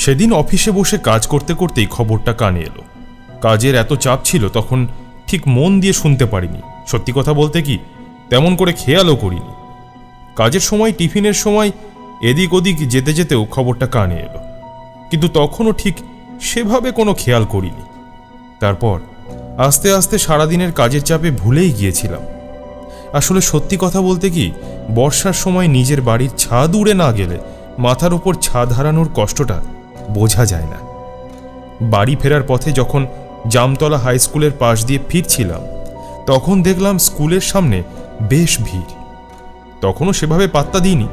সেদিন অফিসে বসে কাজ করতে করতেই খবরটা কানে এলো। কাজের এত চাপ ছিল তখন ঠিক মন দিয়ে শুনতে পারিনি। সত্যি কথা বলতে কি তেমন করে খেয়ালও করিনি। কাজের সময় টিফিনের সময় এদিক ওদিক যেতে যেতেও খবরটা কানে এলো, কিন্তু তখনও ঠিক সেভাবে কোনো খেয়াল করিনি। তারপর আস্তে আস্তে সারাদিনের কাজের চাপে ভুলেই গিয়েছিলাম। আসলে সত্যি কথা বলতে কি বর্ষার সময় নিজের বাড়ির ছাদ উড়ে না গেলে মাথার উপর ছাদ হারানোর কষ্টটা বোঝা যায় না। বাড়ি ফেরার পথে যখন জামতলা হাই স্কুলের পাশ দিয়ে ফিরছিলাম তখন দেখলাম স্কুলের সামনে বেশ ভিড়। তখনও সেভাবে পাত্তা দিইনি,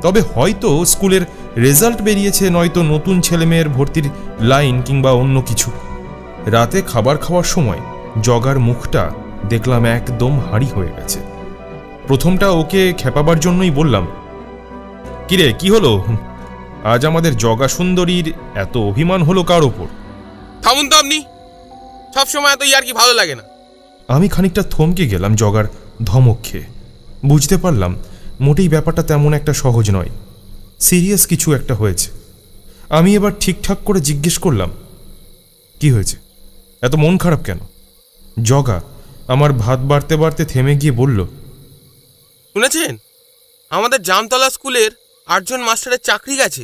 তবে হয়তো স্কুলের রেজাল্ট বেরিয়েছে, নয়তো নতুন ছেলেমেয়ের ভর্তির লাইন কিংবা অন্য কিছু। রাতে খাবার খাওয়ার সময় জগার মুখটা দেখলাম একদম হাঁড়ি হয়ে গেছে। প্রথমটা ওকে খেপাবার জন্যই বললাম, কিরে কি হলো, আজ আমাদের জগা সুন্দরীর এত অভিমান হলো কার ওপর? থামুন তো আপনি, সবসময় এত ইয়ার কি ভালো লাগে না। আমি খানিকটা থমকে গেলাম জগার ধমক খেয়ে। বুঝতে পারলাম মোটেই ব্যাপারটা তেমন একটা সহজ নয়, সিরিয়াস কিছু একটা হয়েছে। আমি এবার ঠিকঠাক করে জিজ্ঞেস করলাম, কি হয়েছে, এত মন খারাপ কেন? জগা আমার ভাত বাড়তে বাড়তে থেমে গিয়ে বলল, শুনেছেন আমাদের জামতলা স্কুলের 8 জন মাস্টারের চাকরি গেছে।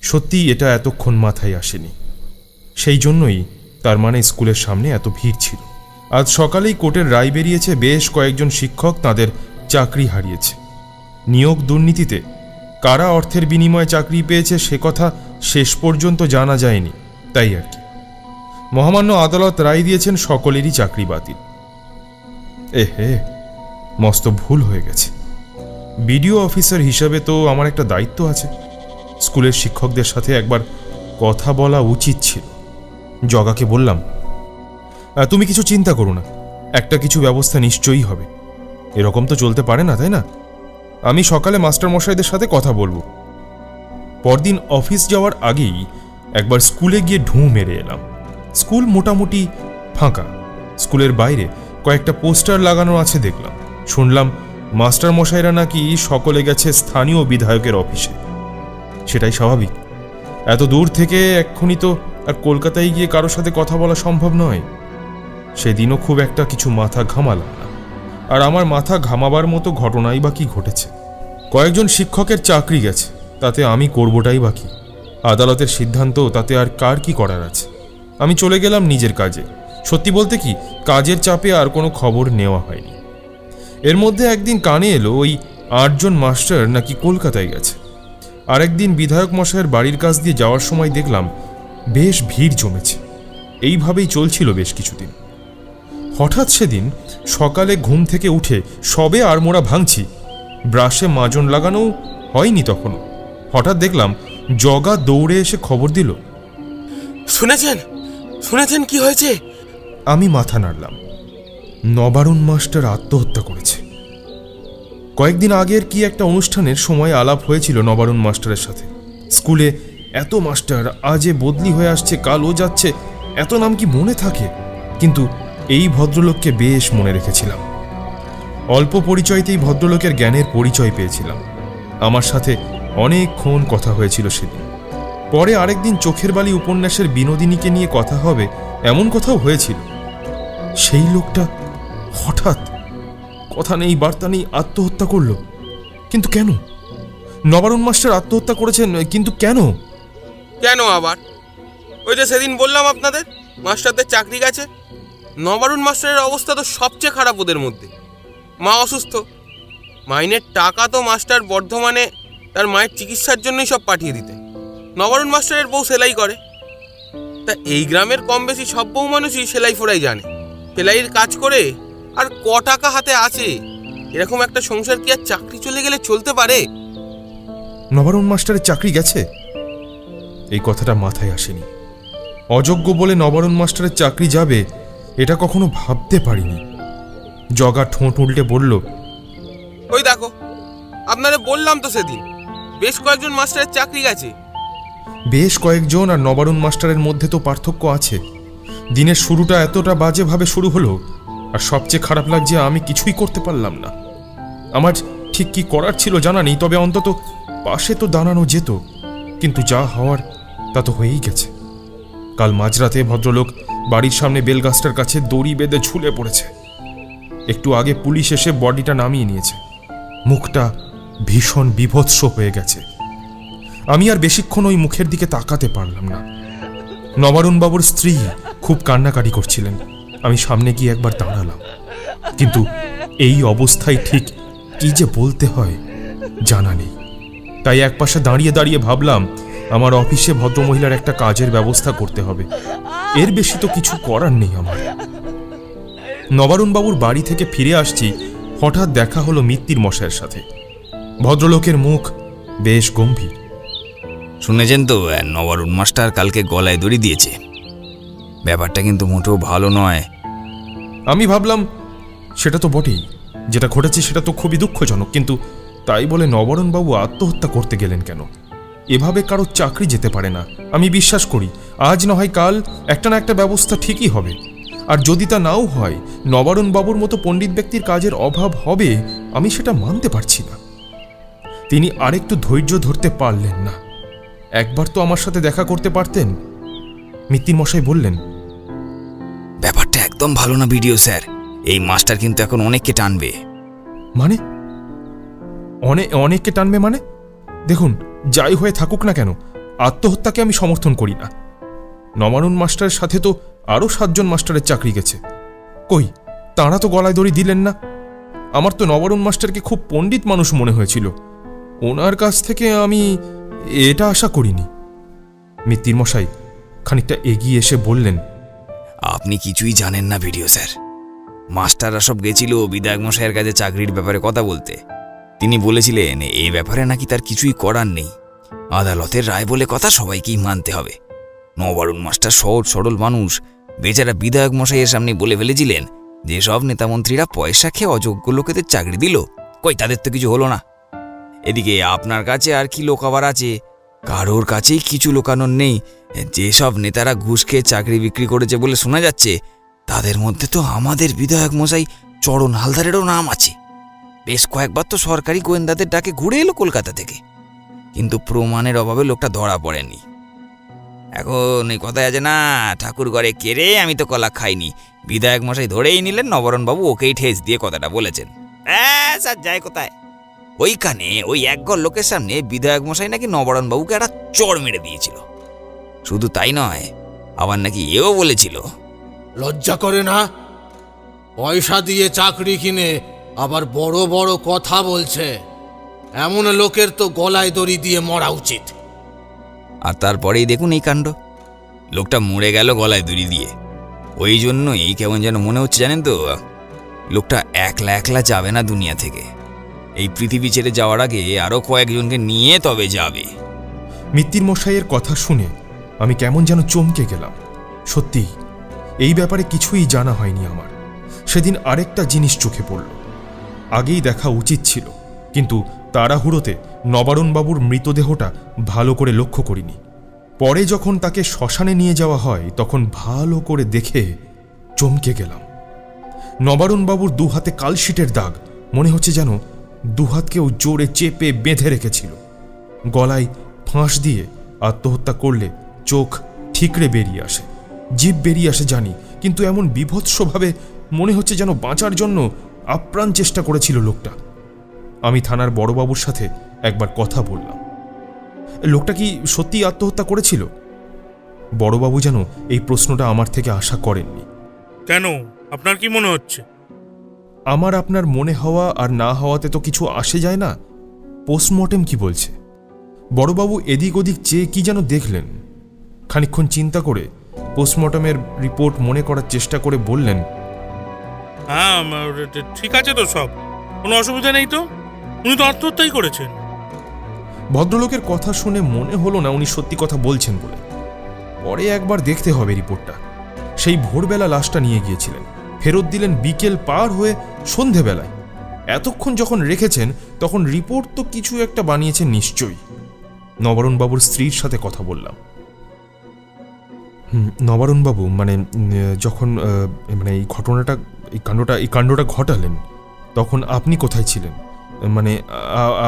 সত্যি এটা এতক্ষণ মাথায় আসেনি। সেই জন্যই তার মানে স্কুলের সামনে এত ভিড় ছিল। আজ সকালেই কোর্টের রায় বেরিয়েছে, বেশ কয়েকজন শিক্ষক তাদের চাকরি হারিয়েছে। নিয়োগ দুর্নীতিতে কারা অর্থের বিনিময়ে চাকরি পেয়েছে সে কথা শেষ পর্যন্ত জানা যায়নি, তাই আর কি। মহামান্য আদালত রায় দিয়েছেন সকলেরই চাকরি বাতিল। এহে, মস্ত ভুল হয়ে গেছে। বিডিও অফিসার হিসাবে তো আমার একটা দায়িত্ব আছে, স্কুলের শিক্ষকদের সাথে একবার কথা বলা উচিত ছিল। জগাকে বললাম, তুমি কিছু চিন্তা করো না, একটা কিছু ব্যবস্থা নিশ্চয়ই হবে। এরকম তো চলতে পারে না, তাই না? আমি সকালে মাস্টার মশাইদের সাথে কথা বলবো। পরদিন অফিস যাওয়ার আগেই একবার স্কুলে গিয়ে ঢুঁ মেরে এলাম। স্কুল মোটামুটি ফাঁকা। স্কুলের বাইরে কয়েকটা পোস্টার লাগানো আছে দেখলাম। শুনলাম মাস্টার মশাইরা নাকি সকলে গেছে স্থানীয় বিধায়কের অফিসে। সেটাই স্বাভাবিক, এত দূর থেকে এক্ষুনি তো আর কলকাতায় গিয়ে কারোর সাথে কথা বলা সম্ভব নয়। সেদিনও খুব একটা কিছু মাথা ঘামালাম না। আর আমার মাথা ঘামাবার মতো ঘটনাই বা কি ঘটেছে? কয়েকজন শিক্ষকের চাকরি গেছে, তাতে আমি করবোটাই বাকি। আদালতের সিদ্ধান্ত, তাতে আর কার কি করার আছে? আমি চলে গেলাম নিজের কাজে। সত্যি বলতে কি কাজের চাপে আর কোনো খবর নেওয়া হয়নি। এর মধ্যে একদিন কানে এলো ওই 8 জন মাস্টার নাকি কলকাতায় গেছে। আরেকদিন বিধায়ক মশাইয়ের বাড়ির কাছ দিয়ে যাওয়ার সময় দেখলাম বেশ ভিড় জমেছে। এইভাবেই চলছিল বেশ কিছুদিন। হঠাৎ সেদিন সকালে ঘুম থেকে উঠে সবে আড়মোড়া ভাঙছি, ব্রাশে মাজন লাগানো হয়নি তখনও। হঠাৎ দেখলাম জগা দৌড়ে এসে খবর দিল, শুনেছেন শুনেছেন কি হয়েছে? আমি মাথা নাড়লাম। নবারুণ মাস্টার আত্মহত্যা করেছে। কয়েকদিন আগের কি একটা অনুষ্ঠানের সময় আলাপ হয়েছিল নবারুণ মাস্টারের সাথে। স্কুলে এত মাস্টার, আজ এ বদলি হয়ে আসছে, কাল ও যাচ্ছে, এত নাম কি মনে থাকে? কিন্তু এই ভদ্রলোককে বেশ মনে রেখেছিলাম। অল্প পরিচয়তেই ভদ্রলোকের জ্ঞানের পরিচয় পেয়েছিলাম। আমার সাথে অনেকক্ষণ কথা হয়েছিল সেদিন। পরে আরেকদিন চোখের বালি উপন্যাসের বিনোদিনীকে নিয়ে কথা হবে এমন কথাও হয়েছিল। সেই লোকটা হঠাৎ কথা নেই বার্তা নেই আত্মহত্যা করল। কিন্তু কেন? নবারুণ মাস্টার আত্মহত্যা করেছেন, কিন্তু কেন? কেন আবার? ওই যে সেদিন বললাম আপনাদের মাস্টারদের চাকরি গেছে। নবারুণ মাস্টারের অবস্থা তো সবচেয়ে খারাপ ওদের মধ্যে। মা অসুস্থ, মাইনের টাকা তো মাস্টার বর্ধমানে তার মায়ের চিকিৎসার জন্যই সব পাঠিয়ে দিতে। নবারুণ মাস্টারের বউ সেলাই করে, তা এই গ্রামের কম বেশি সব বউ মানুষই সেলাই ফোড়াই জানে। সেলাইয়ের কাজ করে আর ক টাকা হাতে আছে, এরকম একটা সংসার কি আর চাকরি চলে গেলে চলতে পারে? নবারুণ মাস্টারের চাকরি গেছে, এই কথাটা মাথায় আসেনি। অযোগ্য বলে নবারুণ মাস্টারের চাকরি যাবে এটা কখনো ভাবতে পারিনি। জগা ঠোঁট উল্টে বলল, ওই দেখো, আপনাদের বললাম তো সেদিন বেশ কয়েকজন মাস্টারের চাকরি গেছে। বেশ কয়েকজন আর নবারুণ মাস্টারের মধ্যে তো পার্থক্য আছে। দিনের শুরুটা এতটা বাজেভাবে শুরু হলো, আর সবচেয়ে খারাপ লাগছে আমি কিছুই করতে পারলাম না। আমার ঠিক কি করার ছিল জানা নেই, তবে অন্তত পাশে তো দাঁড়ানো যেত। কিন্তু যা হওয়ার তা তো হয়েই গেছে। কাল মাঝরাতে ভদ্রলোক বাড়ির সামনে বেলগাছটার কাছে দড়ি বেঁধে ঝুলে পড়েছে। একটু আগে পুলিশ এসে বডিটা নামিয়ে নিয়েছে। মুখটা ভীষণ বিভৎস হয়ে গেছে। আমি আর বেশিক্ষণ ওই মুখের দিকে তাকাতে পারলাম না। নবারুণবাবুর স্ত্রী খুব কান্নাকাটি করছিলেন। আমি সামনে গিয়ে একবার দাঁড়ালাম, কিন্তু এই অবস্থায় ঠিক কি যে বলতে হয় জানা নেই। তাই একপাশে দাঁড়িয়ে দাঁড়িয়ে ভাবলাম আমার অফিসে ভদ্রমহিলার একটা কাজের ব্যবস্থা করতে হবে। এর বেশি তো কিছু করার নেই আমার। নবারুণবাবুর বাড়ি থেকে ফিরে আসছি, হঠাৎ দেখা হলো মিত্তির মশাইয়ের সাথে। ভদ্রলোকের মুখ বেশ গম্ভীর। শুনেছেন তো নবারুণ মাস্টার কালকে গলায় দড়ি দিয়েছে? ব্যাপারটা কিন্তু মোটেও ভালো নয়। আমি ভাবলাম সেটা তো বটেই, যেটা ঘটেছে সেটা তো খুবই দুঃখজনক, কিন্তু তাই বলে নবারুণবাবু আত্মহত্যা করতে গেলেন কেন? এভাবে কারো চাকরি যেতে পারে না। আমি বিশ্বাস করি আজ না হয় কাল একটা না একটা ব্যবস্থা ঠিকই হবে। আর যদি তা নাও হয়, নবারুণবাবুর মতো পণ্ডিত ব্যক্তির কাজের অভাব হবে, আমি সেটা মানতে পারছি না। তিনি আরেকটু ধৈর্য ধরতে পারলেন না। একবার তো আমার সাথে দেখা করতে পারতেন। মিত্তির মশাই বললেন, ব্যাপারটা একদম ভালো না বিডিও স্যার। এই মাস্টার কিন্তু এখন অনেককে টানবে। মানে? অনেককে টানবে মানে? দেখুন, যাই হয়ে থাকুক না কেন, আত্মহত্যাকে আমি সমর্থন করি না। নবারুণ মাস্টারের সাথে তো আরও 7 জন মাস্টারের চাকরি গেছে। কই, তাঁরা তো গলায় দড়ি দিলেন না। আমার তো নবারুণ মাস্টারকে খুব পণ্ডিত মানুষ মনে হয়েছিল। ওনার কাছ থেকে আমি এটা আশা করিনি। মিত্তির মশাই খানিকটা এগিয়ে এসে বললেন, আপনি কিছুই জানেন না বিডিও স্যার। মাস্টাররা সব গেছিল বিধায়ক মশাইয়ের কাছে চাকরির ব্যাপারে কথা বলতে। তিনি বলেছিলেন এই ব্যাপারে নাকি তার কিছুই করার নেই। আদালতের রায় বলে কথা, সবাইকেই মানতে হবে। নবারুণ মাস্টার সহজ সরল মানুষ। বেচারা বিধায়ক মশাইয়ের সামনে বলে ফেলেছিলেন যে সব নেতামন্ত্রীরা পয়সা খেয়ে অযোগ্য লোকেদের চাকরি দিল, কই তাদের তো কিছু হলো না। এদিকে আপনার কাছে আর কি লোকাবার আছে? কারোর কাছেই কিছু লোকানোর নেই। যেসব নেতারা ঘুষ খেয়ে চাকরি বিক্রি করেছে বলে শোনা যাচ্ছে, তাদের মধ্যে তো আমাদের বিধায়ক মশাই চরণ হালদারেরও নাম আছে। বেশ কয়েকবার তো সরকারি গোয়েন্দাদের ডাকে ঘুরে এলো কলকাতা থেকে, কিন্তু প্রমাণের অভাবে লোকটা ধরা পড়েনি। এখন এই কথায় আছে না, ঠাকুর ঘরে কেড়ে আমি তো কলা খাইনি। বিধায়ক মশাই ধরেই নিলেন নবারুণবাবু ওকেই ঠেস দিয়ে কথাটা বলেছেন। স্যার যায় কোথায়? ওইখানে ওই একঘর লোকের সামনে বিধায়ক মশাই নাকি নবারুণবাবুকে একটা চড় মেরে দিয়েছিল। শুধু তাই নয়, আবার নাকি এও বলেছিল, লজ্জা করে না? পয়সা দিয়ে চাকরি কিনে আবার বড় বড় কথা বলছে। এমন লোকের তো গলায় দড়ি দিয়ে মরা উচিত। আর তারপরেই দেখুন এই কাণ্ড। লোকটা মরে গেল গলায় দড়ি দিয়ে। ওই জন্যই কেমন যেন মনে হচ্ছে জানেন তো, লোকটা একলা একলা যাবে না দুনিয়া থেকে। এই পৃথিবী ছেড়ে যাওয়ার আগে আরো কয়েকজনকে নিয়ে তবে যাবে। মিত্তির মশাইয়ের কথা শুনে আমি কেমন যেন চমকে গেলাম। সত্যি এই ব্যাপারে কিছুই জানা হয়নি আমার। সেদিন আরেকটা জিনিস চোখে পড়ল। আগেই দেখা উচিত ছিল, কিন্তু তাড়াহুড়োতে নবারুণবাবুর মৃতদেহটা ভালো করে লক্ষ্য করিনি। পরে যখন তাকে শ্মশানে নিয়ে যাওয়া হয়, তখন ভালো করে দেখে চমকে গেলাম। নবারুণবাবুর দুহাতে কালশিটের দাগ। মনে হচ্ছে যেন দুহাতকেও জোরে চেপে বেঁধে রেখেছিল। গলায় ফাঁস দিয়ে আত্মহত্যা করলে চোখ ঠিকরে বেরিয়ে আসে, জিভ বেরিয়ে আসে জানি, কিন্তু এমন বিভৎসভাবে মনে হচ্ছে যেন বাঁচার জন্য আপ্রাণ চেষ্টা করেছিল লোকটা। আমি থানার বড়বাবুর সাথে একবার কথা বললাম। লোকটা কি সত্যিই আত্মহত্যা করেছিল? বড়বাবু যেন এই প্রশ্নটা আমার থেকে আশা করেননি। কেন, আপনার কি মনে হচ্ছে? আমার আপনার মনে হওয়া আর না হওয়াতে তো কিছু আসে যায় না। পোস্টমর্টেম কি বলছে? বড়বাবু এদিক ওদিক চেয়ে কি যেন দেখলেন। খানিকক্ষণ চিন্তা করে পোস্টমর্টমের রিপোর্ট মনে করার চেষ্টা করে বললেন, হ্যাঁ ঠিক আছে তো, সব কোনো অসুবিধা নেই তো। উনি তো আত্মহত্যাই করেছেন। ভদ্রলোকের কথা শুনে মনে হলো না উনি সত্যি কথা বলছেন বলে। পরে একবার দেখতে হবে রিপোর্টটা। সেই ভোরবেলা লাশটা নিয়ে গিয়েছিলেন, ফেরত দিলেন বিকেল পার হয়ে সন্ধেবেলায়। এতক্ষণ যখন রেখেছেন তখন রিপোর্ট তো কিছু একটা বানিয়েছেন নিশ্চয়ই। নবারুণবাবুর স্ত্রীর সাথে কথা বললাম। নবারুণবাবু মানে যখন মানে এই কাণ্ডটা ঘটালেন, তখন আপনি কোথায় ছিলেন? মানে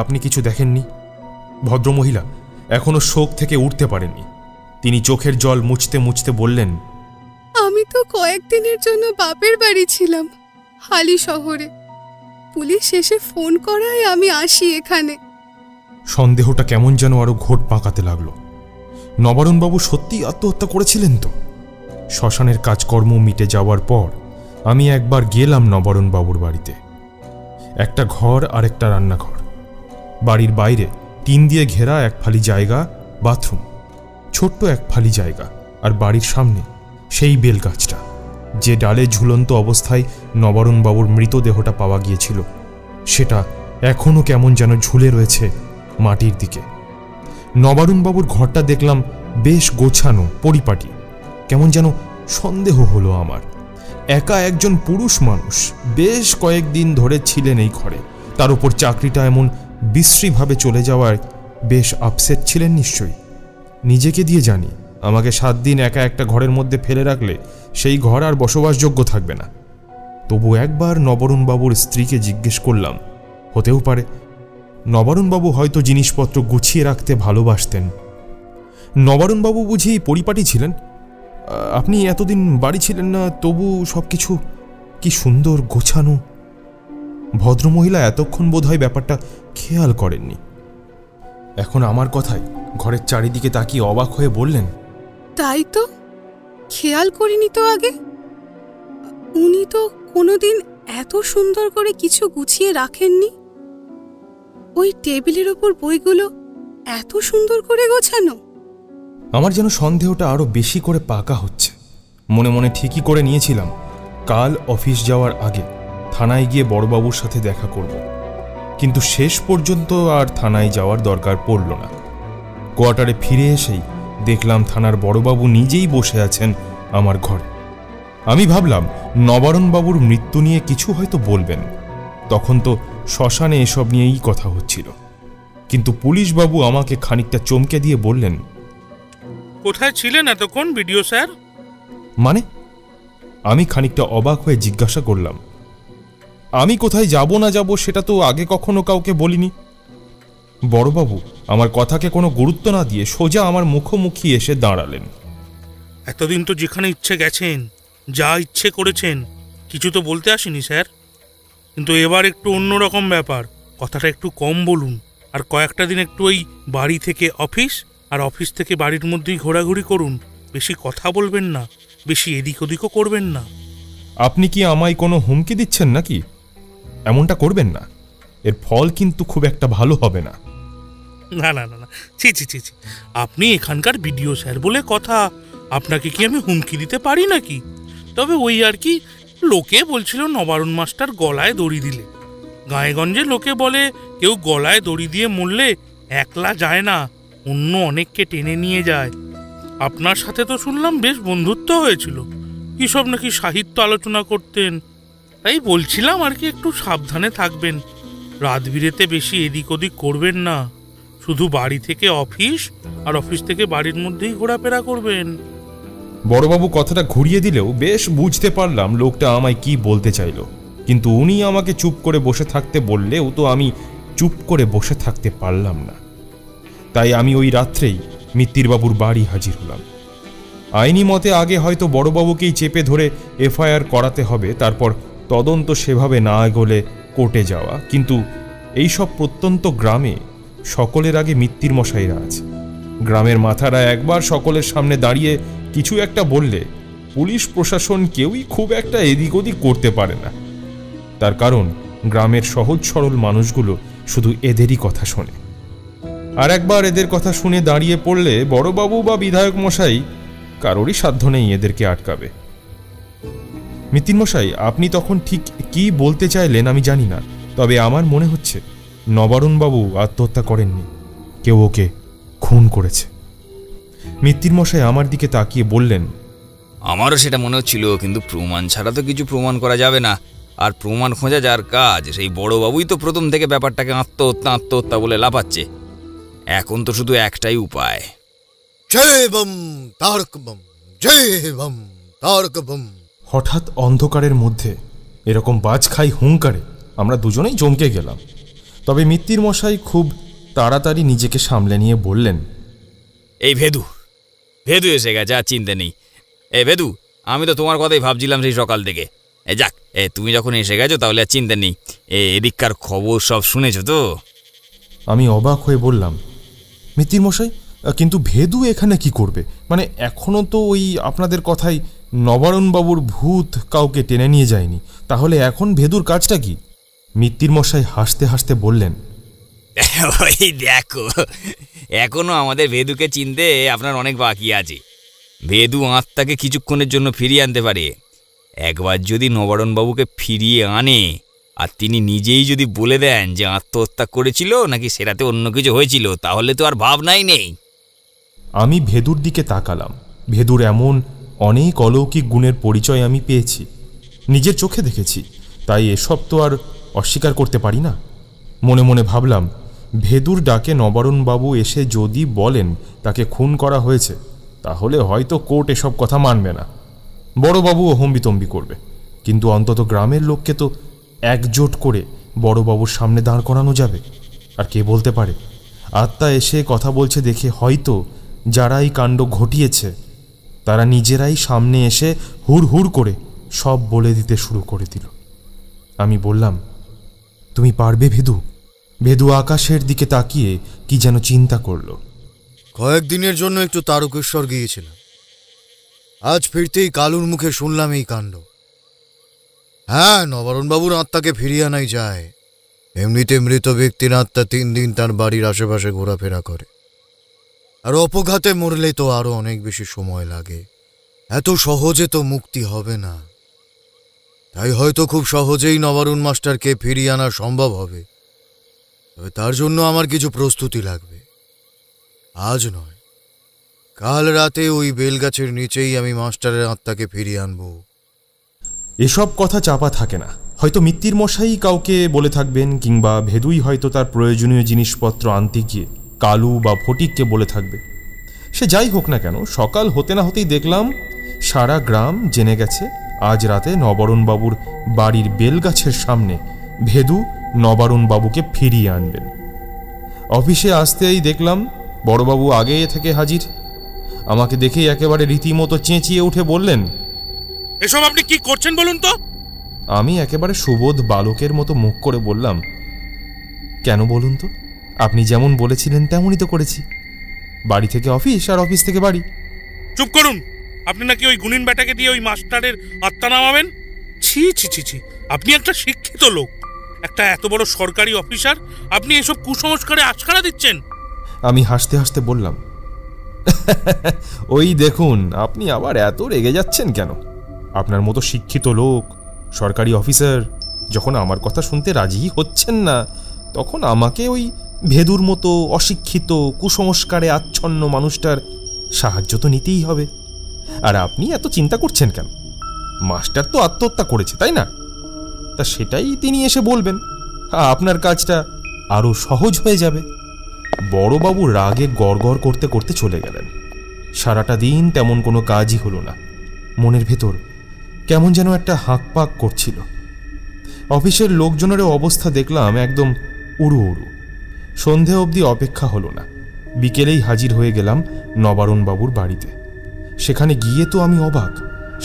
আপনি কিছু দেখেননি? ভদ্রমহিলা এখনো শোক থেকে উঠতে পারেননি। তিনি চোখের জল মুছতে মুছতে বললেন, আমি তো কয়েকদিনের জন্য বাপের বাড়ি ছিলাম হালি শহরে। পুলিশ এসে ফোন করায় আমি আসি এখানে। সন্দেহটা কেমন যেন আরো ঘোট পাকাতে লাগলো। নবারুণবাবু সত্যিই আত্মহত্যা করেছিলেন তো? শ্মশানের কাজকর্ম মিটে যাওয়ার পর আমি একবার গেলাম নবারুণবাবুর বাড়িতে। একটা ঘর আর একটা রান্নাঘর, বাড়ির বাইরে টিন দিয়ে ঘেরা এক ফালি জায়গা, বাথরুম, ছোট্ট এক ফালি জায়গা, আর বাড়ির সামনে সেই বেলগাছটা যে ডালে ঝুলন্ত অবস্থায় নবারুণবাবুর মৃতদেহটা পাওয়া গিয়েছিল, সেটা এখনো কেমন যেন ঝুলে রয়েছে মাটির দিকে। নবারুণবাবুর ঘরটা দেখলাম বেশ গোছানো, পরিপাটি। কেমন যেন সন্দেহ হলো আমার। একা একজন পুরুষ মানুষ বেশ কয়েকদিন ধরে ছিলেন এই ঘরে, তার উপর চাকরিটা এমন বিশ্রীভাবে চলে যাওয়ায় বেশ আপসেট ছিলেন নিশ্চয়ই। নিজেকে দিয়ে জানি আমাকে 7 দিন একা একটা ঘরের মধ্যে ফেলে রাখলে সেই ঘর আর বসবাসযোগ্য থাকবে না। তবু একবার নবারুণবাবুর স্ত্রীকে জিজ্ঞেস করলাম, হতেও পারে নবারুণবাবু হয়তো জিনিসপত্র গুছিয়ে রাখতে ভালোবাসতেন। নবারুণবাবু বুঝি পরিপাটি ছিলেন? আপনি এতদিন বাড়ি ছিলেন না, তবু সবকিছু কি সুন্দর গোছানো। ভদ্রমহিলা এতক্ষণ বোধহয় ব্যাপারটা খেয়াল করেননি। এখন আমার কথায় ঘরের চারিদিকে তাকিয়ে অবাক হয়ে বললেন, তাই তো, খেয়াল করিনি তো আগে। উনি তো কোনোদিন এত সুন্দর করে কিছু গুছিয়ে রাখেননি। ওই টেবিলের ওপর বইগুলো এত সুন্দর করে গোছানো। আমার যেন সন্দেহটা আরো বেশি করে পাকা হচ্ছে। মনে মনে ঠিকই করে নিয়েছিলাম কাল অফিস যাওয়ার আগে থানায় গিয়ে বড়বাবুর সাথে দেখা করব, কিন্তু শেষ পর্যন্ত আর থানায় যাওয়ার দরকার পড়ল না। কোয়ার্টারে ফিরে এসেই দেখলাম থানার বড়বাবু নিজেই বসে আছেন আমার ঘরে। আমি ভাবলাম নবারুণবাবুর মৃত্যু নিয়ে কিছু হয়তো বলবেন। তখন তো শ্মশানে এসব নিয়েই কথা হচ্ছিল। কিন্তু পুলিশবাবু আমাকে খানিকটা চমকে দিয়ে বললেন, কোথায় ছিলেন এতক্ষণ বিডিও স্যার? মানে? আমি খানিকটা অবাক হয়ে জিজ্ঞাসা করলাম, আমি কোথায় যাব না যাব সেটা তো আগে কখনো কাউকে বলিনি। বড়বাবু আমার কথাকে কোনো গুরুত্ব না দিয়ে সোজা আমার মুখোমুখি এসে দাঁড়ালেন। এতদিন তো যেখানে ইচ্ছে গেছেন, যা ইচ্ছে করেছেন, কিছু তো বলতে আসেনি স্যার। কিন্তু এবার একটু অন্যরকম ব্যাপার, কথাটা একটু কম বলুন। আর কয়েকটা দিন একটু ওই বাড়ি থেকে অফিস আর অফিস থেকে বাড়ির মধ্যেই ঘোরাঘুরি করুন। বেশি কথা বলবেন না, বেশি এদিক ওদিকও করবেন না। আপনি কি আমায় কোনো হুমকি দিচ্ছেন নাকি? এমনটা করবেন না, এর ফল কিন্তু খুব একটা ভালো হবে না। না না না না, ছি ছি ছি ছি, আপনি এখানকার বিডিও স্যার বলে কথা, আপনাকে কি আমি হুমকি দিতে পারি নাকি? তবে ওই আর কি, লোকে বলছিল নবারুণ মাস্টার গলায় দড়ি দিলে। গাঁয়েগঞ্জে লোকে বলে কেউ গলায় দড়ি দিয়ে মরলে একলা যায় না, অন্য অনেককে টেনে নিয়ে যায়। আপনার সাথে তো শুনলাম বেশ বন্ধুত্ব হয়েছিল, কি সব নাকি সাহিত্য আলোচনা করতেন। তাই বলছিলাম আর কি, একটু সাবধানে থাকবেন। রাত বিরেতে বেশি এদিক ওদিক করবেন না, শুধু বাড়ি থেকে অফিস আর অফিস থেকে বাড়ির মধ্যেই ঘোরাফেরা করবেন। বড়বাবু কথাটা ঘুরিয়ে দিলেও বেশ বুঝতে পারলাম লোকটা আমায় কি বলতে চাইল। কিন্তু উনি আমাকে চুপ করে বসে থাকতে বললেও তো আমি চুপ করে বসে থাকতে পারলাম না। তাই আমি ওই রাত্রেই মিত্তিরবাবুর বাড়ি হাজির হলাম। আইনি মতে আগে হয়তো বড়বাবুকেই চেপে ধরে এফআইআর করাতে হবে, তারপর তদন্ত সেভাবে না এগোলে কোর্টে যাওয়া। কিন্তু এইসব প্রত্যন্ত গ্রামে সকলের আগে মিত্তির মশাইরা আছে। গ্রামের মাথারা একবার সকলের সামনে দাঁড়িয়ে কিছু একটা বললে পুলিশ প্রশাসন কেউই খুব একটা এদিক ওদিক করতে পারে না। তার কারণ গ্রামের সহজ সরল মানুষগুলো শুধু এদেরই কথা শোনে। আর একবার এদের কথা শুনে দাঁড়িয়ে পড়লে বড়বাবু বা বিধায়ক মশাই কারোরই সাধ্য নেই এদেরকে আটকাবে। মিত্তির মশাই, আপনি তখন ঠিক কি বলতে চাইলেন আমি জানি না, তবে আমার মনে হচ্ছে নবারুণবাবু আত্মহত্যা করেননি, কেউ ওকে খুন করেছে। মিত্তির মশাই আমার দিকে তাকিয়ে বললেন, আমারও সেটা মনে হচ্ছিল, কিন্তু প্রমাণ ছাড়া তো কিছু প্রমাণ করা যাবে না। আর প্রমাণ খোঁজা যার কাজ, সেই বড়বাবুই তো প্রথম থেকে ব্যাপারটাকে আত্মহত্যা বলে লাফাচ্ছে। এখন তো শুধু একটাই উপায়। জয় বম তারক বম, জয় বম তারক বম। হঠাৎ অন্ধকারের মধ্যে এরকম বাজ খাই হুঙ্কারে আমরা দুজনেই চমকে গেলাম। তবে মিত্তির মশাই খুব তাড়াতাড়ি নিজেকে সামলে নিয়ে বললেন, এই ভেদু ভেদু এসে গেছে, আর চিন্তা নেই। ভেদু, আমি তো তোমার কথাই ভাবছিলাম সেই সকাল থেকে। যাক, তুমি যখন এসে গেছো তাহলে আর চিন্তা নেই। এদিককার খবর সব শুনেছো তো? আমি অবাক হয়ে বললাম, মিত্তির মশাই, কিন্তু ভেদু এখানে কি করবে? মানে এখনো তো ওই আপনাদের কথাই নবারুণবাবুর ভূত কাউকে টেনে নিয়ে যায়নি, তাহলে এখন ভেদুর কাজটা কি? মিত্তির মশাই হাসতে হাসতে বললেন, ওই দেখো, এখনো আমাদের ভেদুকে চিনতে আপনার অনেক বাকি আছে। ভেদু আত্মাকে কিছুক্ষণের জন্য ফিরিয়ে আনতে পারে। একবার যদি নবারুণবাবুকে ফিরিয়ে আনে আর তিনি নিজেই যদি বলে দেন যে আত্মহত্যা করেছিল নাকি সেটাতে অন্য কিছু হয়েছিল, তাহলে তো আর ভাবনাই নেই। আমি ভেদুর দিকে তাকালাম। ভেদুর এমন অনেক অলৌকিক গুণের পরিচয় আমি পেয়েছি, নিজের চোখে দেখেছি, তাই এসব তো আর অস্বীকার করতে পারি না। মনে মনে ভাবলাম, ভেদুর ডাকে নবারুণবাবু এসে যদি বলেন তাকে খুন করা হয়েছে, তাহলে হয়তো কোর্ট এসব কথা মানবে না, বড়বাবুও হম্বিতম্বি করবে। কিন্তু অন্তত গ্রামের লোককে তো একজোট করে বড়বাবুর সামনে দাঁড় করানো যাবে। আর কে বলতে পারে, আত্মা এসে কথা বলছে দেখে হয়তো যারা এই কাণ্ড ঘটিয়েছে তারা নিজেরাই সামনে এসে হুড় হুড় করে সব বলে দিতে শুরু করে দিল। আমি বললাম, তুমি পারবে ভেদু? ভেদু আকাশের দিকে তাকিয়ে কি যেন চিন্তা করল। কয়েকদিনের জন্য একটু তারকেশ্বর গিয়েছিলাম। আজ ফিরতেই কালুর মুখে শুনলাম এই কাণ্ড। হ্যাঁ, নবারুণবাবুর আত্মাকে ফিরিয়ে আনাই যায়। এমনিতে মৃত ব্যক্তির আত্মা 3 দিন তার বাড়ির আশেপাশে ঘোরাফেরা করে, আর অপঘাতে মরলে তো আরো অনেক বেশি সময় লাগে। এত সহজে তো মুক্তি হবে না। তাই হয়তো খুব সহজেই নবারুণ মাস্টারকে ফিরিয়ে আনা সম্ভব হবে, তবে তার জন্য আমার কিছু প্রস্তুতি লাগবে। আজ নয়, কাল রাতে ওই বেলগাছের নিচেই আমি মাস্টারের আত্মাকে ফিরিয়ে আনবো। এসব কথা চাপা থাকে না। হয়তো মিত্তির মশাই কাউকে বলে থাকবেন, কিংবা ভেদুই হয়তো তার প্রয়োজনীয় জিনিসপত্র আনতে গিয়ে কালু বা ফটিককে বলে থাকবে। সে যাই হোক না কেন, সকাল হতে না হতেই দেখলাম সারা গ্রাম জেনে গেছে আজ রাতে নবারুণবাবুর বাড়ির বেলগাছের সামনে ভেদু নবারুণবাবুকে ফিরিয়ে আনবেন। অফিসে আসতেই দেখলাম বড়বাবু আগে থেকে হাজির। আমাকে দেখেই একেবারে রীতিমতো চেঁচিয়ে উঠে বললেন, এসব আপনি কি করছেন বলুন তো? আমি একেবারে সুবোধ বালকের মতো মুখ করে বললাম, কেন বলুন তো? আপনি যেমন বলেছিলেন তেমনই তো করেছি। বাড়ি থেকে অফিস আর অফিস থেকে বাড়ি। চুপ করুন। আপনি নাকি ওই গুনিন ব্যাটাকে দিয়ে ওই মাস্টারের আত্মা নামাবেন? ছি ছি ছি ছি, আপনি একটা শিক্ষিত লোক, একটা এত বড় সরকারি অফিসার, আপনি এসব কুসংস্কারে আশকারা দিচ্ছেন। আমি হাসতে হাসতে বললাম, ওই দেখুন, আপনি আবার এত রেগে যাচ্ছেন কেন? আপনার মতো শিক্ষিত লোক, সরকারি অফিসার যখন আমার কথা শুনতে রাজি হচ্ছেন না, তখন আমাকে ওই ভেদুর মতো অশিক্ষিত কুসংস্কারে আচ্ছন্ন মানুষটার সাহায্য তো নিতেই হবে। আর আপনি এত চিন্তা করছেন কেন? মাস্টার তো আত্মহত্যা করেছে, তাই না? তা সেটাই তিনি এসে বলবেন, আপনার কাজটা আরো সহজ হয়ে যাবে। বড়বাবু রাগে গড়গড় করতে করতে চলে গেলেন। সারাটা দিন তেমন কোনো কাজই হলো না। মনের ভেতর কেমন যেন একটা হাঁকপাক করছিল। অফিসের লোকজনেরও অবস্থা দেখলাম একদম উড়ু উড়ু। সন্ধে অবধি অপেক্ষা হলো না। বিকেলেই হাজির হয়ে গেলাম নবারুণবাবুর বাড়িতে। সেখানে গিয়ে তো আমি অবাক,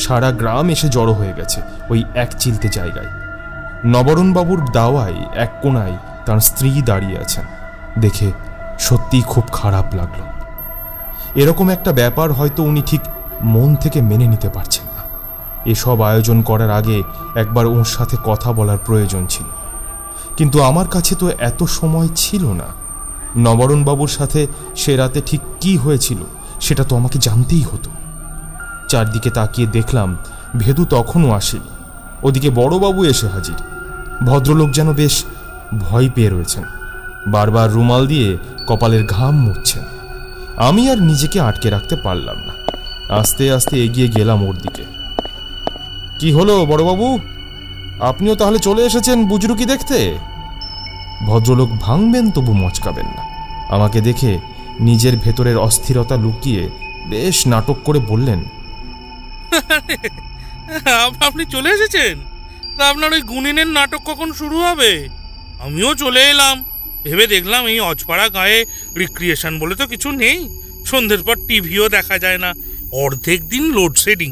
সারা গ্রাম এসে জড়ো হয়ে গেছে ওই এক চিলতে জায়গায়। নবারুণবাবুর দাওয়ায় এক কোণায় তার স্ত্রী দাঁড়িয়ে আছেন। দেখে সত্যিই খুব খারাপ লাগলো। এরকম একটা ব্যাপার হয়তো উনি ঠিক মন থেকে মেনে নিতে পারছেন না। এসব আয়োজন করার আগে একবার ওর সাথে কথা বলার প্রয়োজন ছিল, কিন্তু আমার কাছে তো এত সময় ছিল না। নবারুণবাবুর সাথে সে রাতে ঠিক কি হয়েছিল সেটা তো আমাকে জানতেই হতো। চারদিকে তাকিয়ে দেখলাম ভেদু তখনও আসেনি। ওদিকে বড়বাবু এসে হাজির। ভদ্রলোক যেন বেশ ভয় পেয়ে রয়েছেন, বারবার রুমাল দিয়ে কপালের ঘাম মুছছেন। আমি আর নিজেকে আটকে রাখতে পারলাম না। আস্তে আস্তে এগিয়ে গেলাম ওর দিকে। কি হলো বড়বাবু, আপনিও তাহলে চলে এসেছেন বুজরুকি দেখতে? ভদ্রলোক ভাঙবেন তবু মচকাবেন না। আমাকে দেখে নিজের ভেতরের অস্থিরতা লুকিয়ে বেশ নাটক করে বললেন, আপনি চলে এসেছেন? তা আপনার ওই গুনিনের নাটক কখন শুরু হবে? আমিও চলে এলাম। ভেবে দেখলাম এই অজপাড়া গায়ে রিক্রিয়েশন বলে তো কিছু নেই, সন্ধ্যের পর টিভিও দেখা যায় না, অর্ধেক দিন লোডশেডিং,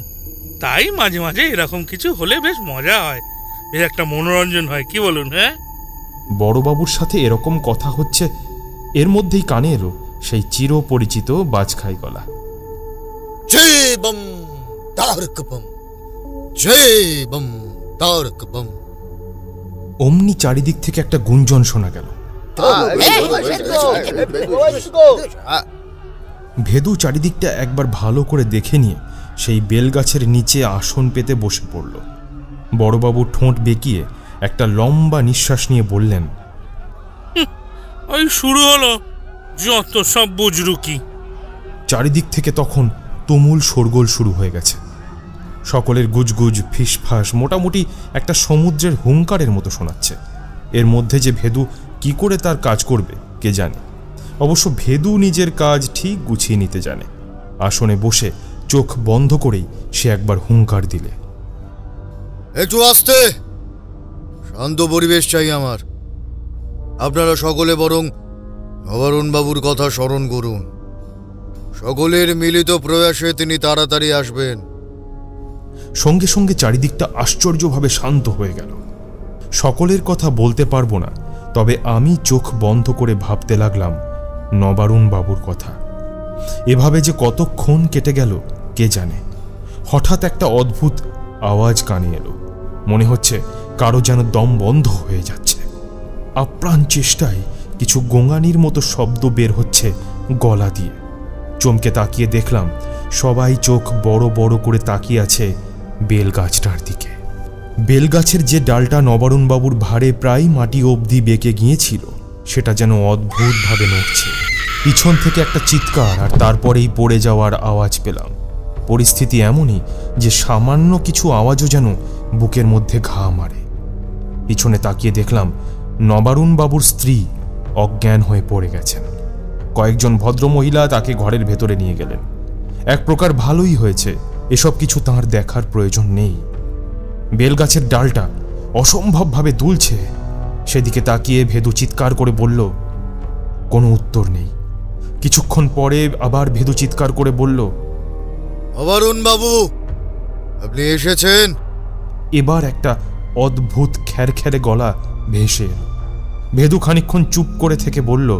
তাই মাঝে মাঝে এরকম কিছু হলে বেশ মজা হয়, বেশ একটা মনোরঞ্জন হয়, কি বলুন? হ্যাঁ, বড়বাবুর সাথে এরকম কথা হচ্ছে, এর মধ্যেই কানে এলো সেই চিরপরিচিত বাজখাই গলা। জয় বম তারক বম, জয় বম তারক বম। অমনি চারিদিক থেকে একটা গুঞ্জন শোনা গেল। ভেদু চারিদিকটা একবার ভালো করে দেখে নিয়ে সেই বেলগাছের নিচে আসন পেতে বসে পড়ল। বড়বাবু ঠোঁট বেঁকিয়ে একটা লম্বা নিঃশ্বাস নিয়ে বললেন, ওই শুরু হলো যত সব বুজরুকি। চারিদিক থেকে তখন তুমুল শোরগোল শুরু হয়ে গেছে। সকলের গুজগুজ ফিসফাস মোটামুটি একটা সমুদ্রের হুঙ্কারের মতো শোনাচ্ছে। এর মধ্যে যে ভেদু কি করে তার কাজ করবে কে জানে। অবশ্য ভেদু নিজের কাজ ঠিক গুছিয়ে নিতে জানে। আসনে বসে চোখ বন্ধ করেই সে একবার হুঙ্কার দিলে, একটু আস্তে, শান্ত পরিবেশ চাই আমার। আপনারা সকলে বরং নবারুণ বাবুর কথা স্মরণ করুন। সকলের মিলিত প্রয়াসে তিনি তাড়াতাড়ি আসবেন। সঙ্গে সঙ্গে চারিদিকটা আশ্চর্যভাবে শান্ত হয়ে গেল। সকলের কথা বলতে পারবো না, তবে আমি চোখ বন্ধ করে ভাবতে লাগলাম নবারুণ বাবুর কথা। এভাবে যে কতক্ষণ কেটে গেল কে জানে। হঠাৎ একটা অদ্ভুত আওয়াজ কানে এলো, মনে হচ্ছে কারো যেন দম বন্ধ হয়ে যাচ্ছে। আপ্রাণ চেষ্টায় কিছু গোঙানির মতো শব্দ বের হচ্ছে গলা দিয়ে। চমকে তাকিয়ে দেখলাম সবাই চোখ বড় বড় করে তাকিয়ে আছে বেলগাছটার দিকে। বেলগাছের যে ডালটা নবারুণবাবুর ভারে প্রায় মাটি অবধি বেঁকে গিয়েছিল সেটা যেন অদ্ভুতভাবে নড়ছে। পিছন থেকে একটা চিৎকার আর তারপরেই পড়ে যাওয়ার আওয়াজ পেলাম। পরিস্থিতি এমনই যে সামান্য কিছু আওয়াজও যেন বুকের মধ্যে ঘা মারে। পিছনে তাকিয়ে দেখলাম নবারুণবাবুর স্ত্রী অজ্ঞান হয়ে পড়ে গেছেন। কয়েকজন ভদ্রমহিলা তাকে ঘরের ভেতরে নিয়ে গেলেন। এক প্রকার ভালোই হয়েছে, এসব কিছু তাঁর দেখার প্রয়োজন নেই। বেলগাছের ডালটা অসম্ভবভাবে দুলছে, সেদিকে তাকিয়ে ভেদু চিৎকার করে বলল, কোনো উত্তর নেই। কিছুক্ষণ পরে আবার ভেদু চিৎকার করে বলল, নবারুণ বাবু, আপনি এসেছেন। এবার একটা অদ্ভুত খ্যারখ্যারে গলা ভেসে এলো। ভেদু খানিকক্ষণ চুপ করে থেকে বলল,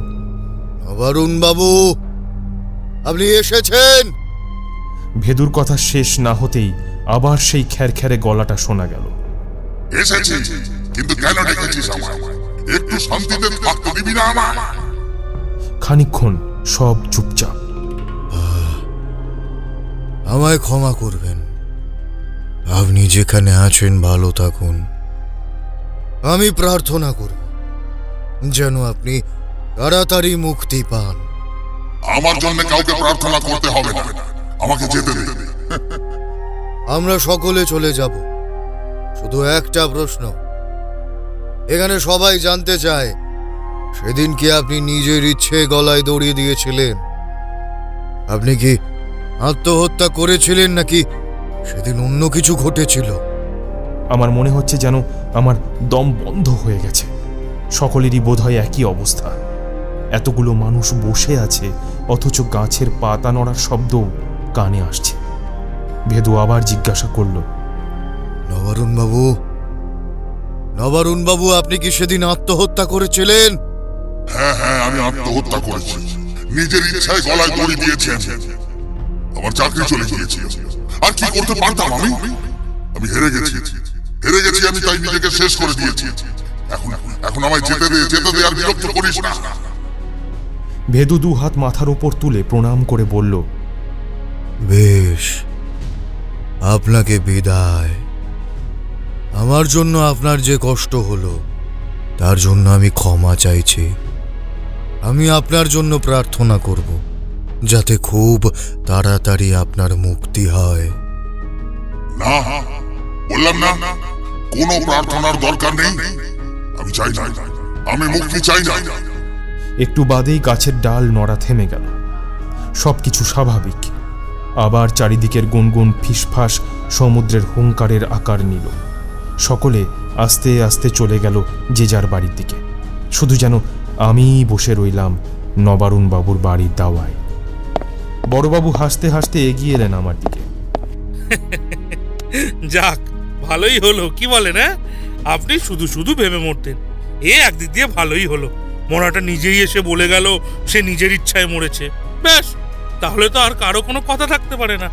নবারুণ বাবু, আপনি এসেছেন। ভেদুর কথা শেষ না হতেই আবার সেই খ্যারখ্যারে গলাটা শোনা গেল, এসেছি, কিন্তু কেন ডেকেছিস আমায়? একটু শান্তিতে থাকতে দিবি না আমায়? খানিকক্ষণ সব চুপচাপ। আমায় ক্ষমা করবেন, আপনি যেখানে আছেন ভালো থাকুন। আমি প্রার্থনা করব যেন আপনি তাড়াতাড়ি মুক্তি পান। আমার জন্য কাউকে প্রার্থনা করতে হবে না, আমাকে যেতে দে। আমরা সকলে চলে যাব, শুধু একটা প্রশ্ন। এখানে সবাই জানতে চায়, সেদিন কি আপনি নিজের ইচ্ছে গলায় দড়ি দিয়েছিলেন? আপনি কি আত্মহত্যা করেছিলেন নাকি সেদিন অন্য কিছু ঘটেছিল? আমার মনে হচ্ছে যেন আমার দম বন্ধ হয়ে গেছে। সকলেরই বোধহয় একই অবস্থা। এতগুলো মানুষ বসে আছে, অথচ গাছের পাতা নড়ার শব্দ কানে আসছে। ভেদু আবার জিজ্ঞাসা করল, নবারুণ বাবু, নবারুণ বাবু, আপনি কি সেদিন আত্মহত্যা করেছিলেন? হ্যাঁ হ্যাঁ, আমি আত্মহত্যা করেছি। নিজের ইচ্ছায় গলায় দড়ি দিয়েছেন। আমার চাকরি চলে গিয়েছে, আর কি করতে পারতাম আমি? আমি হেরে গেছি, আমি তাই নিজেকে শেষ করে দিয়েছি। এখন আমায় যেতে দে, আর বিরক্ত করিস না। ভেদু দু হাত মাথার উপর তুলে প্রণাম করে বলল, বেশ, আপনাকে বিদায়। আমার জন্য আপনার যে কষ্ট হলো তার জন্য আমি ক্ষমা চাইছি। আমি আপনার জন্য প্রার্থনা করব যাতে খুব তাড়াতাড়ি আপনার মুক্তি হয়। না, বললাম না, কোনো প্রার্থনার দরকার নেই। আমি চাই না, আমি মুক্তি চাই না। একটু বাদেই গাছের ডাল নড়া থেমে গেল। সবকিছু স্বাভাবিক। আবার চারিদিকের গুনগুন ফিসফাস সমুদ্রের হুঙ্কারের আকার নিল। সকলে আস্তে আস্তে চলে গেল যে যার বাড়ির দিকে। শুধু যেন আমি বসে রইলাম নবারুণ বাবুর বাড়ির দাওয়ায়। বড়বাবু হাসতে হাসতে এগিয়ে এলেন আমার দিকে। যাক, ভালোই হলো, কি বলেন? হ্যাঁ, আপনি শুধু শুধু ভেবে মরতেন। একদিক দিয়ে ভালোই হলো, মরাটা নিজেই এসে বলে গেল সে নিজের ইচ্ছায় মরেছে। ব্যাস, তাহলে তো আর কারো কোনো কথা থাকতে পারে না।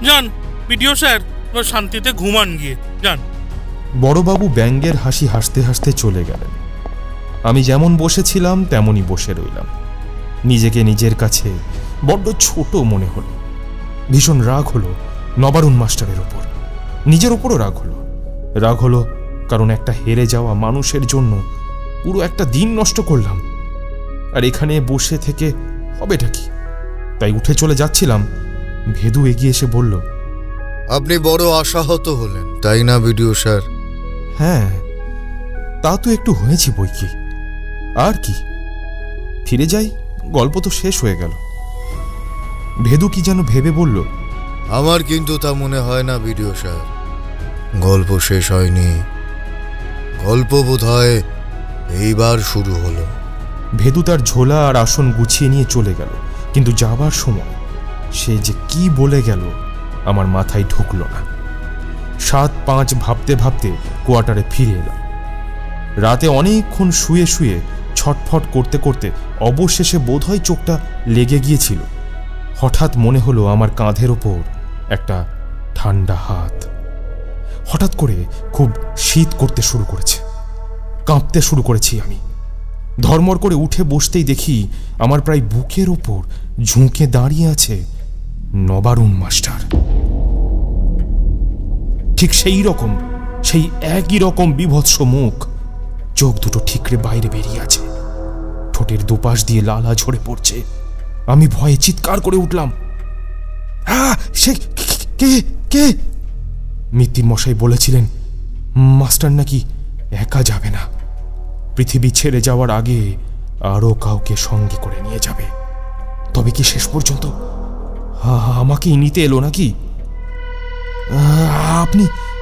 যান বিডিও স্যার, শান্তিতে ঘুমান গিয়ে, যান। বড়বাবু ব্যঙ্গের হাসি হাসতে হাসতে চলে গেলেন। আমি যেমন বসেছিলাম তেমনই বসে রইলাম। নিজেকে নিজের কাছে বড্ড ছোট মনে হলো। ভীষণ রাগ হলো নবারুণ মাস্টারের ওপর, নিজের ওপরও রাগ হলো কারণ একটা হেরে যাওয়া মানুষের জন্য পুরো একটা দিন নষ্ট করলাম। আর এখানে বসে থেকে হবেটা কি? তাই উঠে চলে যাচ্ছিলাম, ভেদু এগিয়ে এসে বলল, আপনি বড় আশাহত হলেন তাই না বিডিও স্যার? হ্যাঁ, তা তো একটু হয়েছি বই কি, আর কি। ফিরে যাই, গল্প তো শেষ হয়ে গেল। ভেদু কি যেন ভেবে বলল, আমার কিন্তু তা মনে হয় না বিডিও স্যার, গল্প শেষ হয়নি, গল্প বোধহয় এইবার শুরু হলো। ভেদু তার ঝোলা আর আসন গুছিয়ে নিয়ে চলে গেল, কিন্তু যাবার সময় সে যে কি বলে গেল আমার মাথায় ঢুকল না। 7-5 ভাবতে ভাবতে কোয়ার্টারে ফিরে এলাম। রাতে অনেকক্ষণ শুয়ে শুয়ে ছটফট করতে করতে অবশেষে বোধহয় চোখটা লেগে গিয়েছিল। হঠাৎ মনে হলো আমার কাঁধের ওপর একটা ঠান্ডা হাত। হঠাৎ করে খুব শীত করতে শুরু করেছে, কাঁপতে শুরু করেছি আমি। ধর্মর করে উঠে বসতেই দেখি আমার প্রায় বুকের ওপর ঝুঁকে দাঁড়িয়ে আছে নবারুণ মাস্টার। ঠিক সেই একই রকম বিভৎস মুখ, চোখ দুটো ঠিকরে বাইরে বেরিয়ে আছে, ঠোঁটের দুপাশ দিয়ে লালা ঝরে পড়ছে। আমি ভয়ে চিৎকার করে উঠলাম, সে কে কে? মিত্তির মশাই বলেছিলেন মাস্টার নাকি একা যাবে না, পৃথিবী ছেড়ে যাওয়ার আগে আরো কাউকে সঙ্গে করে নিয়ে যাবে। তবে কি শেষ পর্যন্ত আমাকেই নিতে এলো নাকি?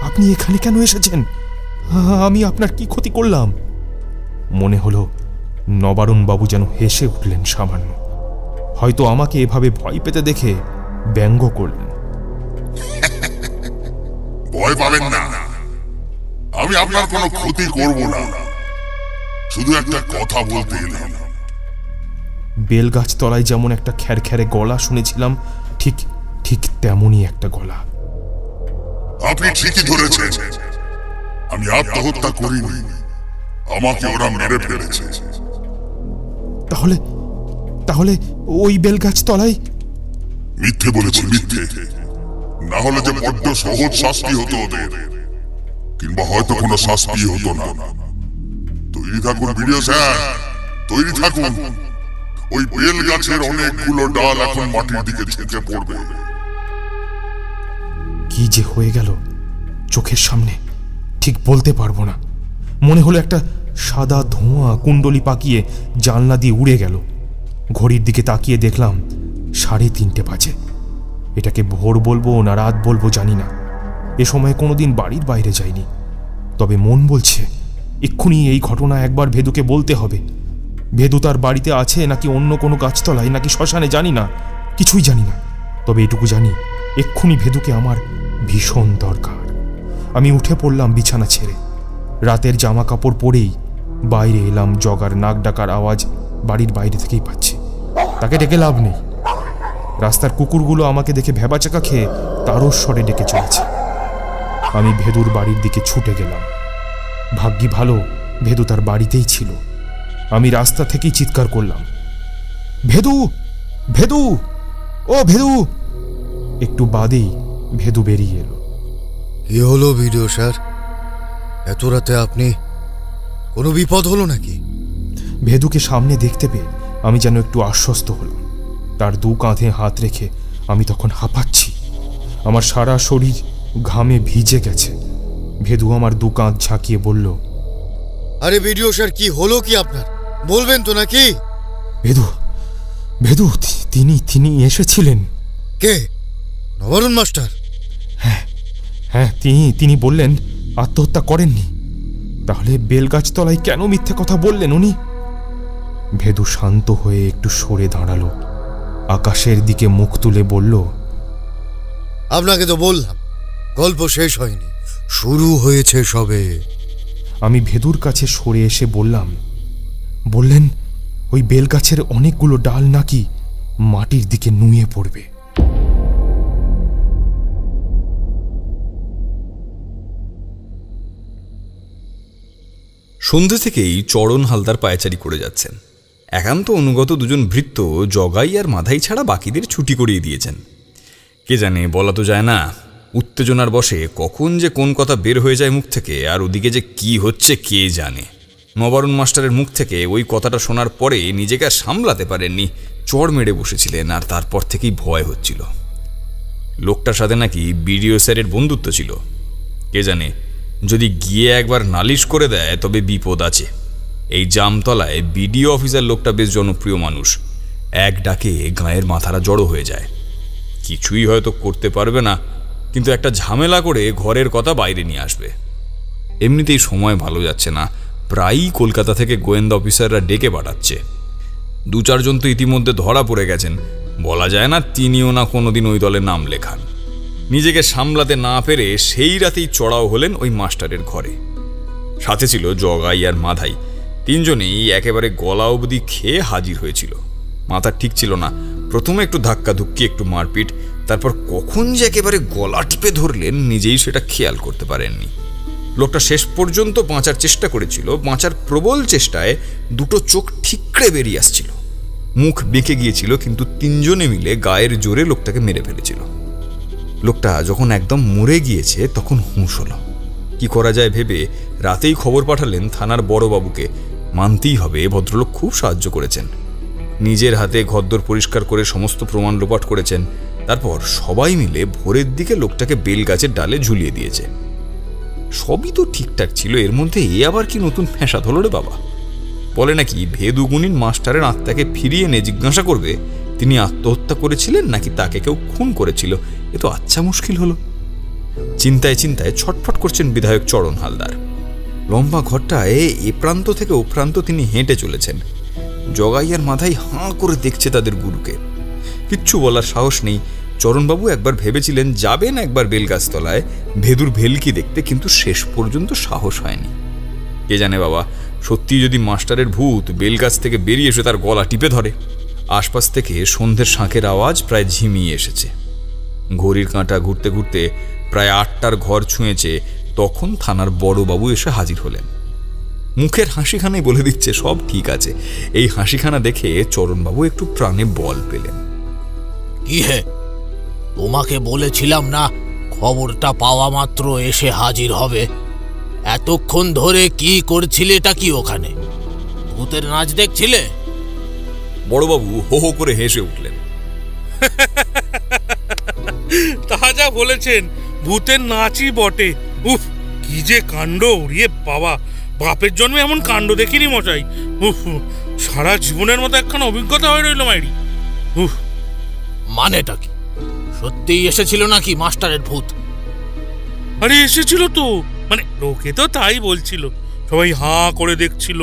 আপনি এখানে কেন এসেছেন? আমি আপনার কি ক্ষতি করলাম? মনে হলো নবারুণ বাবু যেন হেসে উঠলেন সামান্য, হয়তো আমাকে এভাবে ভয় পেতে দেখে ব্যঙ্গ করলেন। ভয় পাবেন না, আমি আপনার কোনো ক্ষতি করব না, শুধু একটা কথা বলতে এলাম। বেলগাছ তলায় যেমন একটা খ্যারখ্যারে গলা শুনেছিলাম, ঠিক তেমনই একটা গলা। আপনি ঠিকই ধরেছেন, আমি আত্মহত্যা করিনি, আমাকে ওরা মেরে ফেলেছে। তাহলে ওই বেলগাছ তলায়? মিথ্যে বলেছি, মিথ্যে। না হলে যে বড্ড সহজ শাস্তি হতো ওদের, কিংবা হয়তো কোনো শাস্তি হতো না। তৈরি থাকুন ভিডিও স্যার, তৈরি থাকুন। ওই বেল গাছের অনেকগুলো ডাল এখন মাটির দিকে ঝেঁকে পড়বে। কি যে হয়ে গেল চোখের সামনে ঠিক বলতে পারবো না। মনে হলো একটা সাদা ধোঁয়া কুণ্ডলি পাকিয়ে জানলা দিয়ে উড়ে গেল। ঘড়ির দিকে তাকিয়ে দেখলাম 3:30 বাজে। এটাকে ভোর বলবো না রাত বলবো জানি না। এ সময় কোনোদিন বাড়ির বাইরে যাইনি, তবে মন বলছে এক্ষুনি এই ঘটনা একবার ভেদুকে বলতে হবে। ভেদু তার বাড়িতে আছে নাকি অন্য কোনো গাছতলায় নাকি শ্মশানে জানি না, কিছুই জানি না। তবে এটুকু জানি এক্ষুনি ভেদুকে আমার ভীষণ দরকার। আমি উঠে পড়লাম বিছানা ছেড়ে। রাতের জামা কাপড় পরেই বাইরে এলাম। জগার নাক ডাকার আওয়াজ বাড়ির বাইরে থেকেই পাচ্ছি, তাকে ডেকে লাভ নেই। রাস্তার কুকুরগুলো আমাকে দেখে ভেবাচাকা খেয়ে তারস্বরে ডেকে চলেছে। আমি ভেদুর বাড়ির দিকে ছুটে গেলাম। ভাগ্যি ভালো ভেদু তার বাড়িতেই ছিল। আমি রাস্তা থেকেই চিৎকার করলাম, ভেদু, ভেদু, ও ভেদু। একটু বাদেই ভেদু বেরিয়ে এলো। কি হলো ভিডিও স্যার, এত রাতে আপনি? কোনো বিপদ হলো নাকি? ভেদুকে সামনে দেখতে পেয়ে আমি যেন একটু আশ্বস্ত হলাম। তার 2 কাঁধে হাত রেখে আমি তখন হাঁপাচ্ছি, আমার সারা শরীর ঘামে ভিজে গেছে। ভেদু আমার 2 কাঁধ ঝাঁকিয়ে বলল, আরে ভিডিও স্যার, কি হলো কি আপনার? বলবেন তো নাকি? ভেদু, ভেদু, তিনি এসেছিলেন। কে? নবারুণ মাস্টার? হ্যাঁ, তিনি বললেন আত্মহত্যা করেননি। তাহলে বেলগাছ তলায় কেন মিথ্যে কথা বললেন উনি? ভেদু শান্ত হয়ে একটু সরে দাঁড়ালো, আকাশের দিকে মুখ তুলে বলল, আপনাকে তো বললাম গল্প শেষ হয়নি, শুরু হয়েছে সবে। আমি ভেদুর কাছে সরে এসে বললেন ওই বেলগাছের অনেকগুলো ডাল নাকি মাটির দিকে নুয়ে পড়বে। সন্ধ্যে থেকেই চরণ হালদার পায়চারি করে যাচ্ছেন। একান্ত অনুগত দুজন ভৃত্য জগাই আর মাধাই ছাড়া বাকিদের ছুটি করিয়ে দিয়েছেন। কে জানে, বলা তো যায় না, উত্তেজনার বশে কখন যে কোন কথা বের হয়ে যায় মুখ থেকে, আর ওদিকে যে কি হচ্ছে কে জানে। নবারুণ মাস্টারের মুখ থেকে ওই কথাটা শোনার পরে নিজেকে আর সামলাতে পারেননি, চড় মেরে বসেছিলেন, আর তারপর থেকেই ভয় হচ্ছিল। লোকটার সাথে নাকি বিডিও স্যারের বন্ধুত্ব ছিল। কে জানে, যদি গিয়ে একবার নালিশ করে দেয় তবে বিপদ আছে। এই জামতলায় বিডিও অফিসার লোকটা বেশ জনপ্রিয় মানুষ, এক ডাকে গাঁয়ের মাথারা জড়ো হয়ে যায়। কিছুই হয়তো করতে পারবে না, কিন্তু একটা ঝামেলা করে ঘরের কথা বাইরে নিয়ে আসবে। এমনিতেই সময় ভালো যাচ্ছে না, প্রায়ই কলকাতা থেকে গোয়েন্দা অফিসাররা ডেকে পাঠাচ্ছে। 2-4 জন তো ইতিমধ্যে ধরা পড়ে গেছেন, বলা যায় না তিনিও না কোনোদিন ওই দলে নাম লেখান। নিজেকে সামলাতে না পেরে সেই রাতেই চড়াও হলেন ওই মাস্টারের ঘরে। সাথে ছিল জগাই আর মাধাই, 3 জনেই একেবারে গলা অবধি খেয়ে হাজির হয়েছিল। মাথা ঠিক ছিল না, প্রথমে একটু ধাক্কাধুক্কি, একটু মারপিট, তারপর কখন যে একেবারে গলা টিপে ধরলেন নিজেই সেটা খেয়াল করতে পারেননি। লোকটা শেষ পর্যন্ত বাঁচার চেষ্টা করেছিল, বাঁচার প্রবল চেষ্টায় 2টো চোখ ঠিকরে বেরিয়ে আসছিল, মুখ বেঁকে গিয়েছিল, কিন্তু 3 জনে মিলে গায়ের জোরে লোকটাকে মেরে ফেলেছিল। লোকটা যখন একদম মরে গিয়েছে তখন হুঁশ হলো। কি করা যায় ভেবে রাতেই খবর পাঠালেন থানার বড়বাবুকে। মানতেই হবে, ভদ্রলোক খুব সাহায্য করেছেন। নিজের হাতে ঘরদোর পরিষ্কার করে সমস্ত প্রমাণ লোপাট করেছেন। তারপর সবাই মিলে ভোরের দিকে লোকটাকে বেলগাছের ডালে ঝুলিয়ে দিয়েছে। সবই তো ঠিকঠাক ছিল, এর মধ্যে এ আবার কি নতুন ফ্যাসাদ হলো রে বাবা। বলে নাকি ভেদুগুণিন মাস্টারের আত্মাকে ফিরিয়ে এনে জিজ্ঞাসা করবে তিনি আত্মহত্যা করেছিলেন নাকি তাকে কেউ খুন করেছিল। এ তো আচ্ছা মুশকিল হলো। চিন্তায় চিন্তায় ছটফট করছেন বিধায়ক চরণ হালদার। লম্বা ঘরটায় এ প্রান্ত থেকে ও প্রান্ত তিনি হেঁটে চলেছেন। জগাই আর মাধাই হাঁ করে দেখছে তাদের গুরুকে। কিচ্ছু বলার সাহস নেই। চরণবাবু একবার ভেবেছিলেন যাবেন একবার বেলগাছতলায় ভেদুর ভেলকি দেখতে, কিন্তু শেষ পর্যন্ত সাহস হয়নি। কে জানে বাবা, সত্যি যদি মাস্টারের ভূত বেলগাছ থেকে বেরিয়ে এসে তার গলা টিপে ধরে। আশপাশ থেকে সন্ধ্যের শাঁখের আওয়াজ প্রায় ঝিমিয়ে এসেছে। ঘড়ির কাঁটা ঘুরতে ঘুরতে প্রায় 8টার ঘর ছুঁয়েছে, তখন থানার বড়বাবু এসে হাজির হলেন। মুখের হাসিখানাই বলে দিচ্ছে সব ঠিক আছে। এই হাসিখানা দেখে চরণবাবু একটু প্রাণে বল পেলেন। কি হে, তোমাকে বলেছিলাম না খবরটা পাওয়া মাত্র এসে হাজির হবে? এতক্ষণ ধরে কি করছিলেটা কি ওখানে? ভূতের নাচ দেখছিলে? বড়বাবু হো হো করে হেসে উঠলেন। তাজা বলেছেন, ভূতের নাচই বটে। উফ, কি যে কাণ্ড! রে বাবা, বাপের জন্মে এমন কাণ্ড দেখিনি মশাই। উফ, সারা জীবনের মতো একখানা অভিজ্ঞতা হয়ে রইল মাইরি। উফ, মানেটা কি? সত্যিই এসেছিল নাকি মাস্টারের ভূত? আরে এসেছিল তো, মানে লোকে তো তাই বলছিল। সবাই হাঁ করে দেখছিল,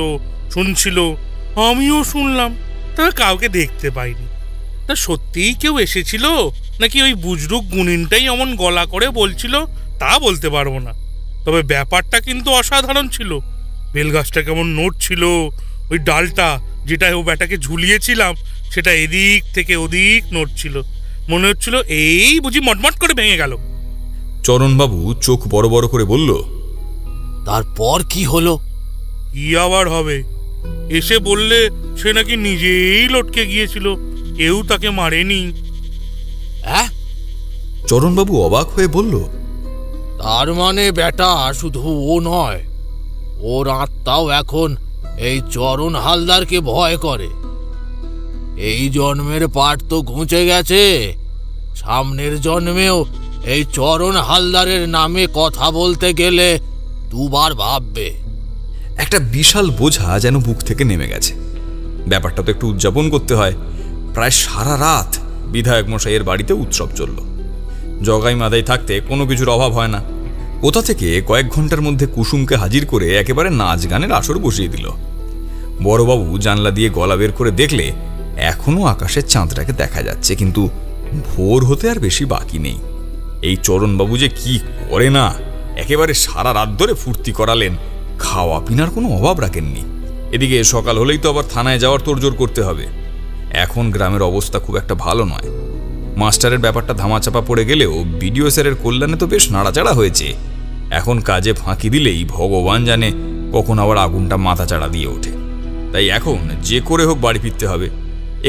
শুনছিল, আমিও শুনলাম, তবে কাউকে দেখতে পাইনি। তা সত্যিই কেউ এসেছিল নাকি ওই বুজরুক গুণিনটাই অমন গলা করে বলছিল তা বলতে পারবো না। তবে ব্যাপারটা কিন্তু অসাধারণ ছিল। বেলগাছটা কেমন নড়ছিল, ওই ডালটা যেটায় ও ব্যাটাকে ঝুলিয়েছিলাম সেটা এদিক থেকে ওদিক নড়ছিল। মনে হচ্ছিল এই বুঝি মটমট করে ভেঙে গেল। চরণবাবু চোখ বড় বড় করে বলল, তারপর কি হলো? কি আবার হবে? এসে বললে সে নাকি নিজেই লটকে গিয়েছিল, কেউ তাকে মারেনি। চরণবাবু অবাক হয়ে বলল, তার মানে বেটা শুধু ও নয়, ওর আত্মাও এখন এই চরণ হালদারকে ভয় করে। এই জন্মের পাঠ তো ঘুঁচে গেছে, সামনের জন্মেও এই চরণ হালদারের নামে কথা বলতে গেলে 2 বার ভাববে। একটা বিশাল বোঝা যেন বুক থেকে নেমে গেছে। ব্যাপারটা তো একটু উদযাপন করতে হয়। প্রায় সারা রাত বিধায়ক মশাইয়ের বাড়িতে উৎসব চলল। জগাই মাদাই থাকতে কোনো কিছুর অভাব হয় না। কোথা থেকে কয়েক ঘন্টার মধ্যে কুসুমকে হাজির করে একেবারে নাচ গানের আসর বসিয়ে দিল। বড়বাবু জানলা দিয়ে গলা বের করে দেখলে এখনো আকাশের চাঁদটাকে দেখা যাচ্ছে, কিন্তু ভোর হতে আর বেশি বাকি নেই। এই চরণবাবু যে কি করে না, একেবারে সারা রাত ধরে ফুর্তি করালেন, খাওয়া পিনার কোনো অভাব রাখেননি। এদিকে সকাল হলেই তো আবার থানায় যাওয়ার তোড়জোড় করতে হবে। এখন গ্রামের অবস্থা খুব একটা ভালো নয়। মাস্টারের ব্যাপারটা ধামাচাপা পড়ে গেলেও বিডিও স্যারের কল্যাণে তো বেশ নাড়াচাড়া হয়েছে। এখন কাজে ফাঁকি দিলেই ভগবান জানে কখন আবার আগুনটা মাথাচাড়া দিয়ে ওঠে। তাই এখন যে করে হোক বাড়ি ফিরতে হবে।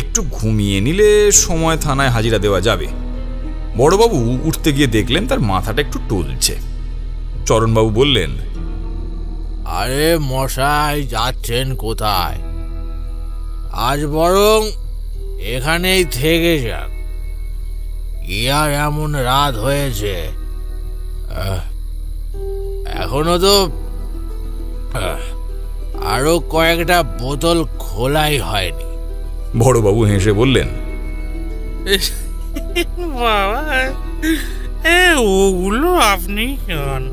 একটু ঘুমিয়ে নিলে সময় থানায় হাজিরা দেওয়া যাবে। বড়বাবু উঠতে গিয়ে দেখলেন তার মাথাটা একটু টলছে। চরণবাবু বললেন, আরে মশাই, যাচ্ছেন কোথায়? আজ বরং এখানেই থেকে যান। কি আর এমন রাত হয়েছে, এখনো তো আরো কয়েকটা বোতল খোলাই হয়নি। বড়বাবু হেসে বললেন, বাবা, ওগুলো আপনি খান,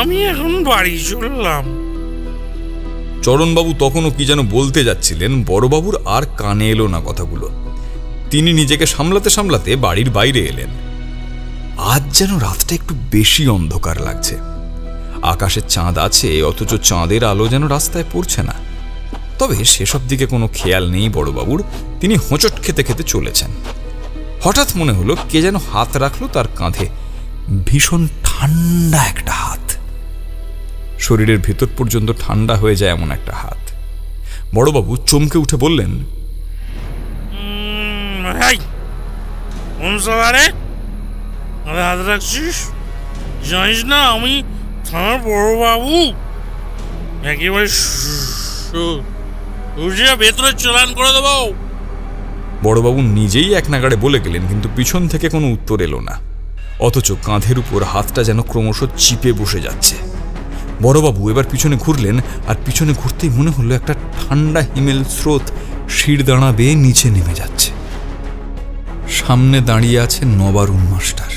আমি এখন বাড়ি চললাম। চরণবাবু তখনও কি যেন বলতে যাচ্ছিলেন, বড়বাবুর আর কানে এলো না কথাগুলো। তিনি নিজেকে সামলাতে সামলাতে বাড়ির বাইরে এলেন। আজ যেন রাতটা একটু বেশি অন্ধকার লাগছে। আকাশে চাঁদ আছে, অথচ চাঁদের আলো যেন রাস্তায় পড়ছে না। তবে সেসব দিকে কোনো খেয়াল নেই বড়বাবুর। তিনি হোঁচট খেতে খেতে চলেছেন। হঠাৎ মনে হলো কে যেন হাত রাখলো তার কাঁধে, ভীষণ ঠান্ডা একটা হাত, শরীরের ভেতর পর্যন্ত ঠান্ডা হয়ে যায় এমন একটা হাত। বড়বাবু চমকে উঠে বললেন, হাত রাখছিস? জানিস না আমি থানার বড়বাবু? একেবারে ভেতরে চালান করে দেবো। বড়বাবু নিজেই এক নাগাড়ে বলে গেলেন, কিন্তু পিছন থেকে কোনো উত্তর এলো না। অথচ কাঁধের উপর হাতটা যেন ক্রমশ চিপে বসে যাচ্ছে। বড়বাবু এবার পিছনে ঘুরলেন, আর পিছনে ঘুরতেই মনে হলো একটা ঠান্ডা হিমেল স্রোত শিরদাঁড়া বেয়ে নিচে নেমে যাচ্ছে। সামনে দাঁড়িয়ে আছে নবারুণ মাস্টার,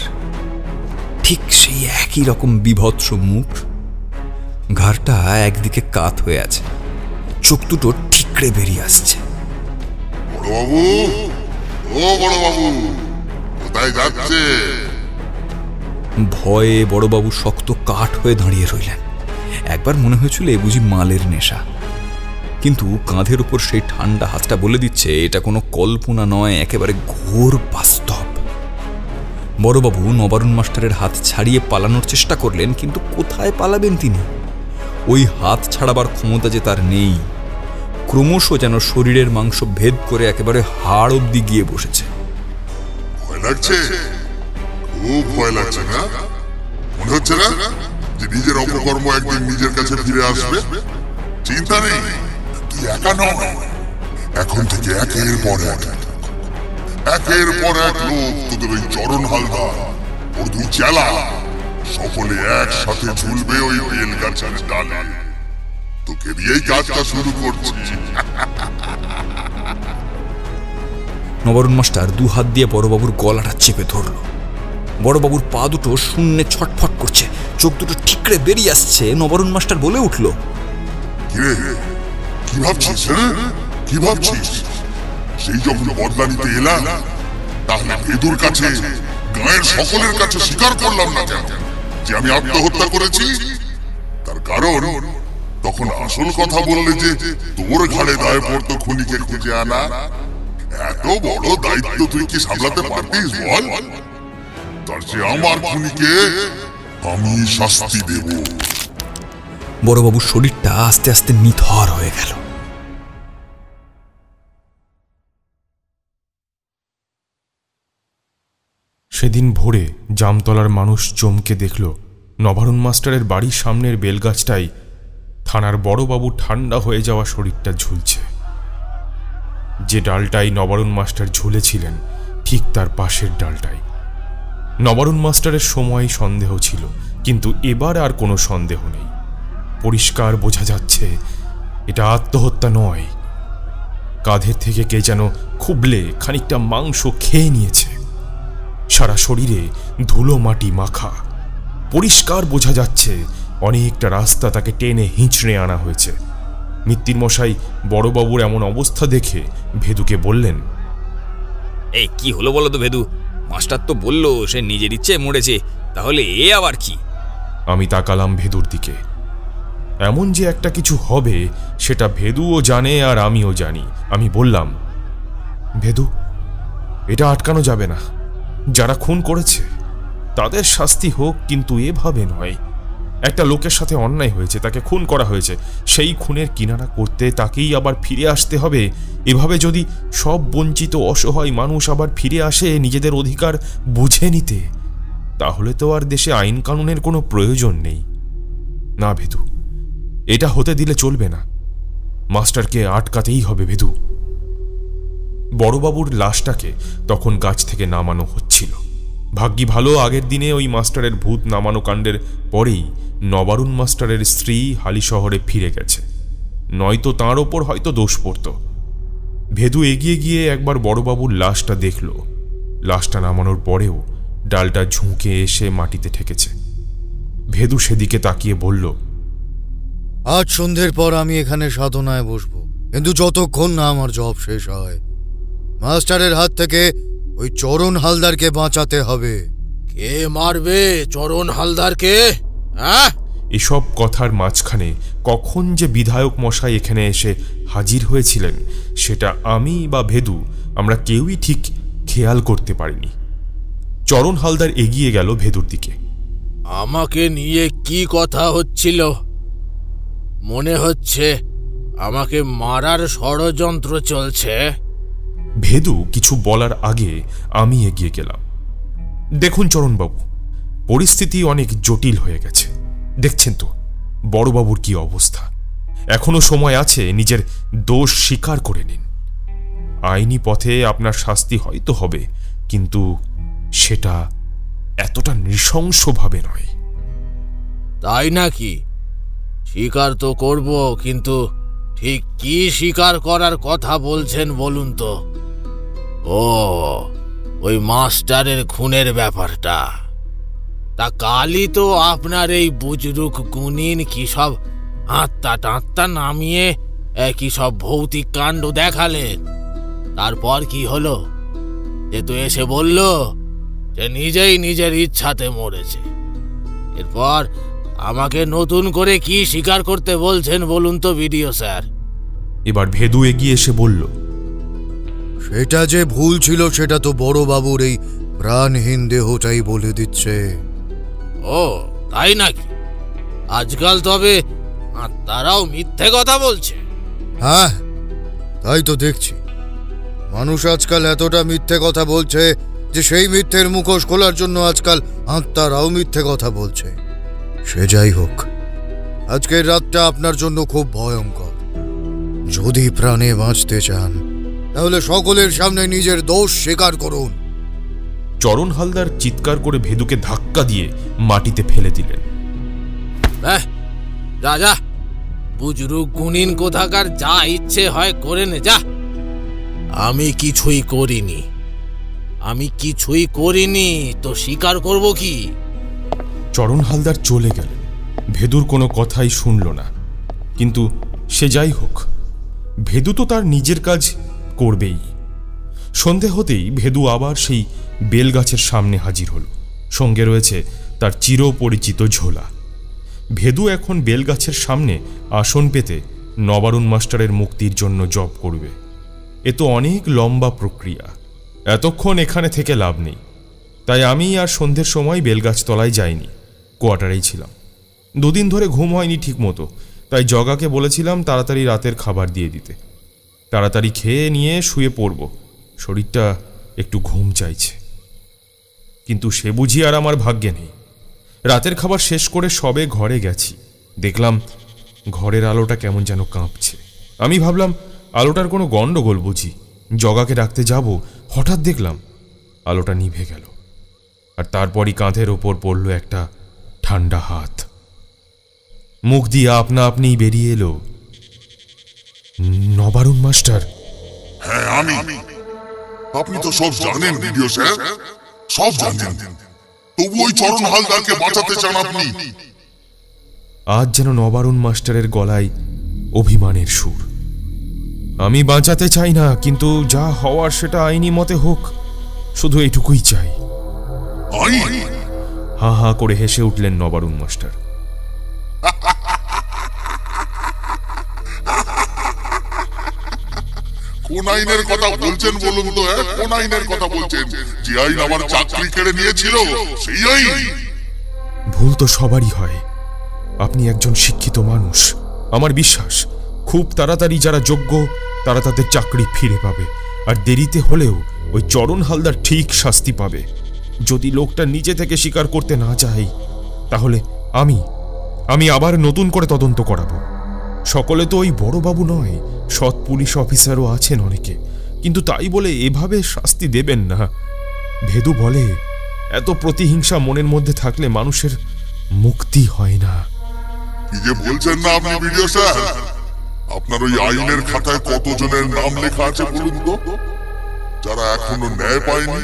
ঠিক সেই একই রকম বিভৎস মুখ, ঘাড়টা একদিকে কাত হয়ে আছে, চোখ দুটো ঠিকরে বেরিয়ে আসছে। বড়বাবু, ও বড়বাবু, কোথায় যাচ্ছে? ভয়ে বড়বাবু শক্ত কাঠ হয়ে দাঁড়িয়ে রইলেন। একবার মনে হয়েছিল এ বুঝি মালের নেশা, কিন্তু কাঁধের উপর সেই ঠান্ডা হাতটা বলে দিচ্ছে এটা কোনো কল্পনা নয়, একেবারে ঘোর বাস্তব। বড়বাবু নবারুণ মাস্টারের হাত ছাড়িয়ে পালানোর চেষ্টা করলেন, কিন্তু কোথায় পালাবেন তিনি? ওই হাত ছাড়াবার ক্ষমতা যে তার নেই। ক্রমশ যেন শরীরের মাংস ভেদ করে একেবারে হাড় অব্দি গিয়ে বসেছে। ভয় লাগছে, খুব ভয় লাগছে না? মনে হচ্ছে না যে নিজের অপকর্ম একদিন নিজের কাছে ফিরে আসবে? চিন্তা নেই, তুই একা নয়। এখন থেকে একের পর এক লোক, তোদের ওই চরণ হালদার, ওর দুই চেলা, সকলে একসাথে ঝুলবে ওই বেল গাছের ডালে। তোকে দিয়েই কাজটা শুরু করছি। নবারুণ মাস্টার দু হাত দিয়ে বড়বাবুর গলাটা চেপে ধরল। বড়বাবুর পা দুটো শূন্যে ছটফট করছে, চোখ দুটো ঠিকরে বেরিয়ে আসছে। নবারুণ মাস্টার বলে উঠল, কি ভাবছিস? কি ভাবছিস? সেই যখন বদলা নিতে এলাম, তাহলে ভেদুর কাছে, গায়ের সকলের কাছে স্বীকার করলাম না কেন যে আমি আত্মহত্যা করেছি? তার কারণ তখন আসল কথা বললে যে তোর ঘাড়ে দায় পড়তো খুনিকে খুঁজে আনা। এত বড় দায়িত্ব তুই কি সামলাতে পারতিস বল? তার চেয়ে আমার খুনিকে আমি শাস্তি দেব। বড়বাবুর শরীরটা আস্তে আস্তে নিথর হয়ে গেল। সেদিন ভোরে জামতলার মানুষ চমকে দেখল নবারুণ মাস্টারের বাড়ির সামনের বেলগাছটাই থানার বড়বাবু ঠান্ডা হয়ে যাওয়া শরীরটা ঝুলছে। যে ডালটাই নবারুণ মাস্টার ঝুলেছিলেন, ঠিক তার পাশের ডালটাই। নবারুণ মাস্টারের সময় সন্দেহ ছিল, কিন্তু এবার আর কোনো সন্দেহ নেই। পরিষ্কার বোঝা যাচ্ছে এটা আত্মহত্যা নয়। কাঁধের থেকে কে যেন খুবলে খানিকটা মাংস খেয়ে নিয়েছে। সারা শরীরে ধুলো মাটি মাখা। পরিষ্কার বোঝা যাচ্ছে অনেকটা রাস্তা তাকে টেনে হিঁচড়ে আনা হয়েছে। মিত্তির মশাই বড়বাবুর এমন অবস্থা দেখে ভেদুকে বললেন, এই কি হলো বলো তো ভেদু? মাস্টার তো বললো সে নিজের ইচ্ছে মরেছে, তাহলে এ আবার কি? আমি তাকালাম ভেদুর দিকে। এমন যে একটা কিছু হবে সেটা ভেদুও জানে আর আমিও জানি। আমি বললাম, ভেদু, এটা আটকানো যাবে না। যারা খুন করেছে তাদের শাস্তি হোক, কিন্তু এভাবে নয়। একটা লোকের সাথে অন্যায় হয়েছে, তাকে খুন করা হয়েছে, সেই খুনের কিনারা করতে তাকেই আবার ফিরে আসতে হবে। এভাবে যদি সব বঞ্চিত অসহায় মানুষ আবার ফিরে আসে নিজেদের অধিকার বুঝে নিতে, তাহলে তো আর দেশে আইন কানুনের কোনো প্রয়োজন নেই। না ভেদু, এটা হতে দিলে চলবে না। মাস্টারকে আটকাতেই হবে ভেদু। বড়বাবুর লাশটাকে তখন গাছ থেকে নামানো হচ্ছিল। ভাগ্যি ভালো, আগের দিনে ওই মাস্টারের ভূত নামানো কাণ্ডের পরেই নবারুণ মাস্টারের স্ত্রী হালি শহরে ফিরে গেছে, নয়তো তাঁর ওপর হয়তো দোষ পড়ত। ভেদু এগিয়ে গিয়ে একবার বড়বাবুর লাশটা দেখল। লাশটা নামানোর পরেও ডালটা ঝুঁকে এসে মাটিতে ঠেকেছে। ভেদু সেদিকে তাকিয়ে বলল, আজ সন্ধ্যের পর আমি এখানে সাধনায় বসবো, কিন্তু যতক্ষণ না আমার জব শেষ হয়, মাস্টারের হাত থেকে ওই চরণ হালদারকে বাঁচাতে হবে। কে মারবে চরণ হালদারকে? হ্যাঁ, এসব কথার মাঝখানে কখন যে বিধায়ক মশাই এখানে এসে হাজির হয়েছিলেন সেটা আমি বা ভেদু আমরা কেউই ঠিক খেয়াল করতে পারিনি। চরণ হালদার এগিয়ে গেল ভেদুর দিকে। আমাকে নিয়ে কি কথা হচ্ছিল? মনে হচ্ছে আমাকে মারার ষড়যন্ত্র চলছে। ভেদু কিছু বলার আগে আমি এগিয়ে গেলাম। দেখুন চরণবাবু, পরিস্থিতি অনেক জটিল হয়ে গেছে। দেখছেন তো বড়বাবুর কি অবস্থা। এখনো সময় আছে, নিজের দোষ স্বীকার করে নিন। আইনি পথে আপনার শাস্তি হয়তো হবে, কিন্তু সেটা এতটা নৃশংসভাবে নয়। তাই নাকি? স্বীকার তো করব, কিন্তু ঠিক কি স্বীকার করার কথা বলছেন বলুন তো? ও, ওই মাস্টারের খুনের ব্যাপারটা। তা কালই তো আপনার এই বুজরুক গুনিন কি সব আত্মা টাত্তা নামিয়ে কি সব ভৌতিক কাণ্ড দেখালেন। তারপর কি হলো? যে তো এসে বলল যে নিজেই নিজের ইচ্ছাতে মরেছে। এরপর আমাকে নতুন করে কি স্বীকার করতে বলছেন বলুন তো বিডিও স্যার? এবার ভেদু এগিয়ে এসে বলল, সেটা যে ভুল ছিল সেটা তো বড়বাবুর এই প্রাণহীন দেহটাই বলে দিচ্ছে। ও তাই নাকি? আজকাল তবে তারাও মিথ্যে কথা বলছে। হ্যাঁ, তাই তো দেখছি। মানুষ আজকাল এতটা মিথ্যে কথা বলছে যে সেই মিথ্যের মুখোশ খোলার জন্য আজকাল আত্মারাও মিথ্যে কথা বলছে। সে যাই হোক, আজকের রাতটা আপনার জন্য খুব ভয়ঙ্কর। যদি প্রাণে বাঁচতে চান তাহলে সকলের সামনে নিজের দোষ স্বীকার করুন। চরণ হালদার চিৎকার করে ভেদুকে ধাক্কা দিয়ে মাটিতে ফেলে দিলেন। যা যা, বুজরুক গুনিন কোথাকার, যা ইচ্ছে হয় করে নে যা। আমি কিছুই করিনি তো স্বীকার করব কি? চরণ হালদার চলে গেলেন। ভেদুর কোনো কথাই শুনল না। কিন্তু সে যাই হোক, ভেদু তো তার নিজের কাজ করবেই। সন্ধে হতেই ভেদু আবার সেই বেলগাছের সামনে হাজির হল। সঙ্গে রয়েছে তার চিরপরিচিত ঝোলা। ভেদু এখন বেলগাছের সামনে আসন পেতে নবারুণ মাস্টারের মুক্তির জন্য জব করবে। এ তো অনেক লম্বা প্রক্রিয়া, এতক্ষণ এখানে থেকে লাভ নেই। তাই আমি আর সন্ধ্যের সময় বেলগাছ তলায় যাইনি, কোয়ার্টারেই ছিলাম। দুদিন ধরে ঘুম হয়নি ঠিক মতো, তাই জগাকে বলেছিলাম তাড়াতাড়ি রাতের খাবার দিয়ে দিতে। তাড়াতাড়ি খেয়ে নিয়ে শুয়ে পড়ব, শরীরটা একটু ঘুম চাইছে। কিন্তু সে বুঝি আর আমার ভাগ্যে নেই। রাতের খাবার শেষ করে সবে ঘরে গেছি, দেখলাম ঘরের আলোটা কেমন যেন কাঁপছে। আমি ভাবলাম আলোটার কোনো গন্ডগোল বুঝি। জগাকে ডাকতে যাব, হঠাৎ দেখলাম আলোটা নিভে গেল। আর তারপরই কাঁধের ওপর পড়ল একটা ঠান্ডা হাত। মুখ দিয়ে আপনা আপনি বেরিয়ে এলো, নবারুণ মাস্টার। হ্যাঁ আমি। আপনি তো সব জানেন ভিডিও স্যার, সব জানেন, তবু ওই চরণ হালদারকে বাঁচাতে চান আপনি। আজ যেন নবারুণ মাস্টারের গলায় অভিমানের সুর। আমি বাঁচাতে চাই না, কিন্তু যা হওয়ার সেটা আইনি মতে হোক, শুধু এইটুকুই চাই। হা হা করে হেসে উঠলেন নবারুণ মাস্টার। কোন আইনের কথা বলছেন বলুন তো? কোন আইনের কথা বলছেন? যে আইন আমার চাকরি কেড়ে নিয়েছিল সেই আইন? ভুল তো সবারই হয়। আপনি একজন শিক্ষিত মানুষ। আমার বিশ্বাস খুব তাড়াতাড়ি যারা যোগ্য তারা তাদের চাকরি ফিরে পাবে, আর দেরিতে হলেও ওই চরণ হালদার ঠিক শাস্তি পাবে। যদি লোকটা নিজে থেকে স্বীকার করতে না চায়, তাহলে আমি আবার নতুন করে তদন্ত করাবো। সকলে তো ওই বড়বাবু নয়, সৎ পুলিশ অফিসারও আছেন অনেকে, কিন্তু তাই বলে এভাবে শাস্তি দেবেন না। ভেদু বলে, এত প্রতিহিংসা মনের মধ্যে থাকলে মানুষের মুক্তি হয় না। কি যে বলছেন না আপনি ভিডিও স্যার? আপনার ওই আইনের খাতায় কতজনের নাম লেখা আছে বলুন তো, যারা এখনো ন্যায় পায়নি,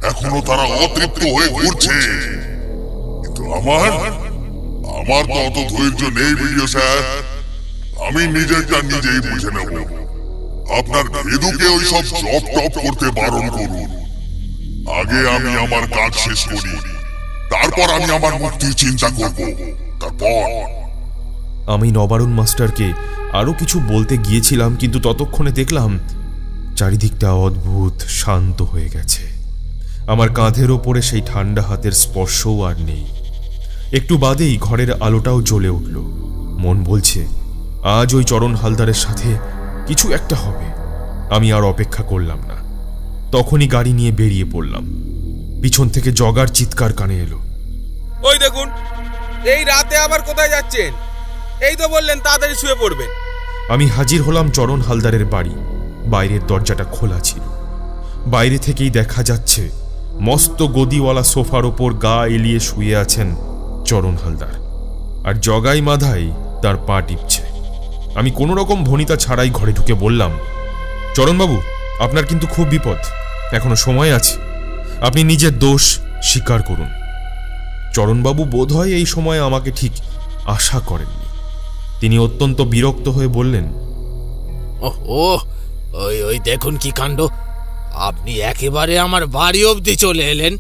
এখনো তারা অতৃপ্ত হয়ে ঘুরছে। কিন্তু আমার তো অত ধৈর্য নেই ভিডিও স্যার। আমি নিজেরটা নিজেই বুঝে নেব। আপনার ভেদুকে ওই সব জব টপ করতে বারণ করুন। আগে আমি আমার কাজ শেষ করি, তারপর আমি আমার মুক্তির চিন্তা করব। তারপর আমি নবারুণ মাস্টারকে আরো কিছু বলতে গিয়েছিলাম, কিন্তু ততক্ষণে দেখলাম চারিদিকটা অদ্ভুত শান্ত হয়ে গেছে। আমার কাঁধের ওপরে সেই ঠান্ডা হাতের স্পর্শও আর নেই। একটু বাদেই ঘরের আলোটাও জ্বলে উঠল। মন বলছে আজ ওই চরণ হালদারের সাথে কিছু একটা হবে। আমি আর অপেক্ষা করলাম না, তখনই গাড়ি নিয়ে বেরিয়ে পড়লাম। পিছন থেকে জগার চিৎকার কানে এলো, ওই দেখুন, এই রাতে আবার কোথায় যাচ্ছেন? এই তো বললেন তাড়াতাড়ি শুয়ে পড়বেন। আমি হাজির হলাম চরণ হালদারের বাড়ি। বাইরের দরজাটা খোলা ছিল। বাইরে থেকেই দেখা যাচ্ছে মস্ত গদিওয়ালা সোফার ওপর গা এলিয়ে শুয়ে আছেন চরণ হালদার, আর জগাই মাধাই তার পা টিপছে। আমি কোনো রকম ভনিতা ছাড়াই ঘরে ঢুকে বললাম, চরণবাবু, আপনার কিন্তু খুব বিপদ, এখনো সময় আছে। আপনি নিজের দোষ স্বীকার করুন। চরণবাবু বোধহয় এই সময় আমাকে ঠিক আশা করেননি। তিনি অত্যন্ত বিরক্ত হয়ে বললেন, ওই দেখুন কি কাণ্ড! আপনি একেবারে আমার বাড়ি অবধি চলে এলেন,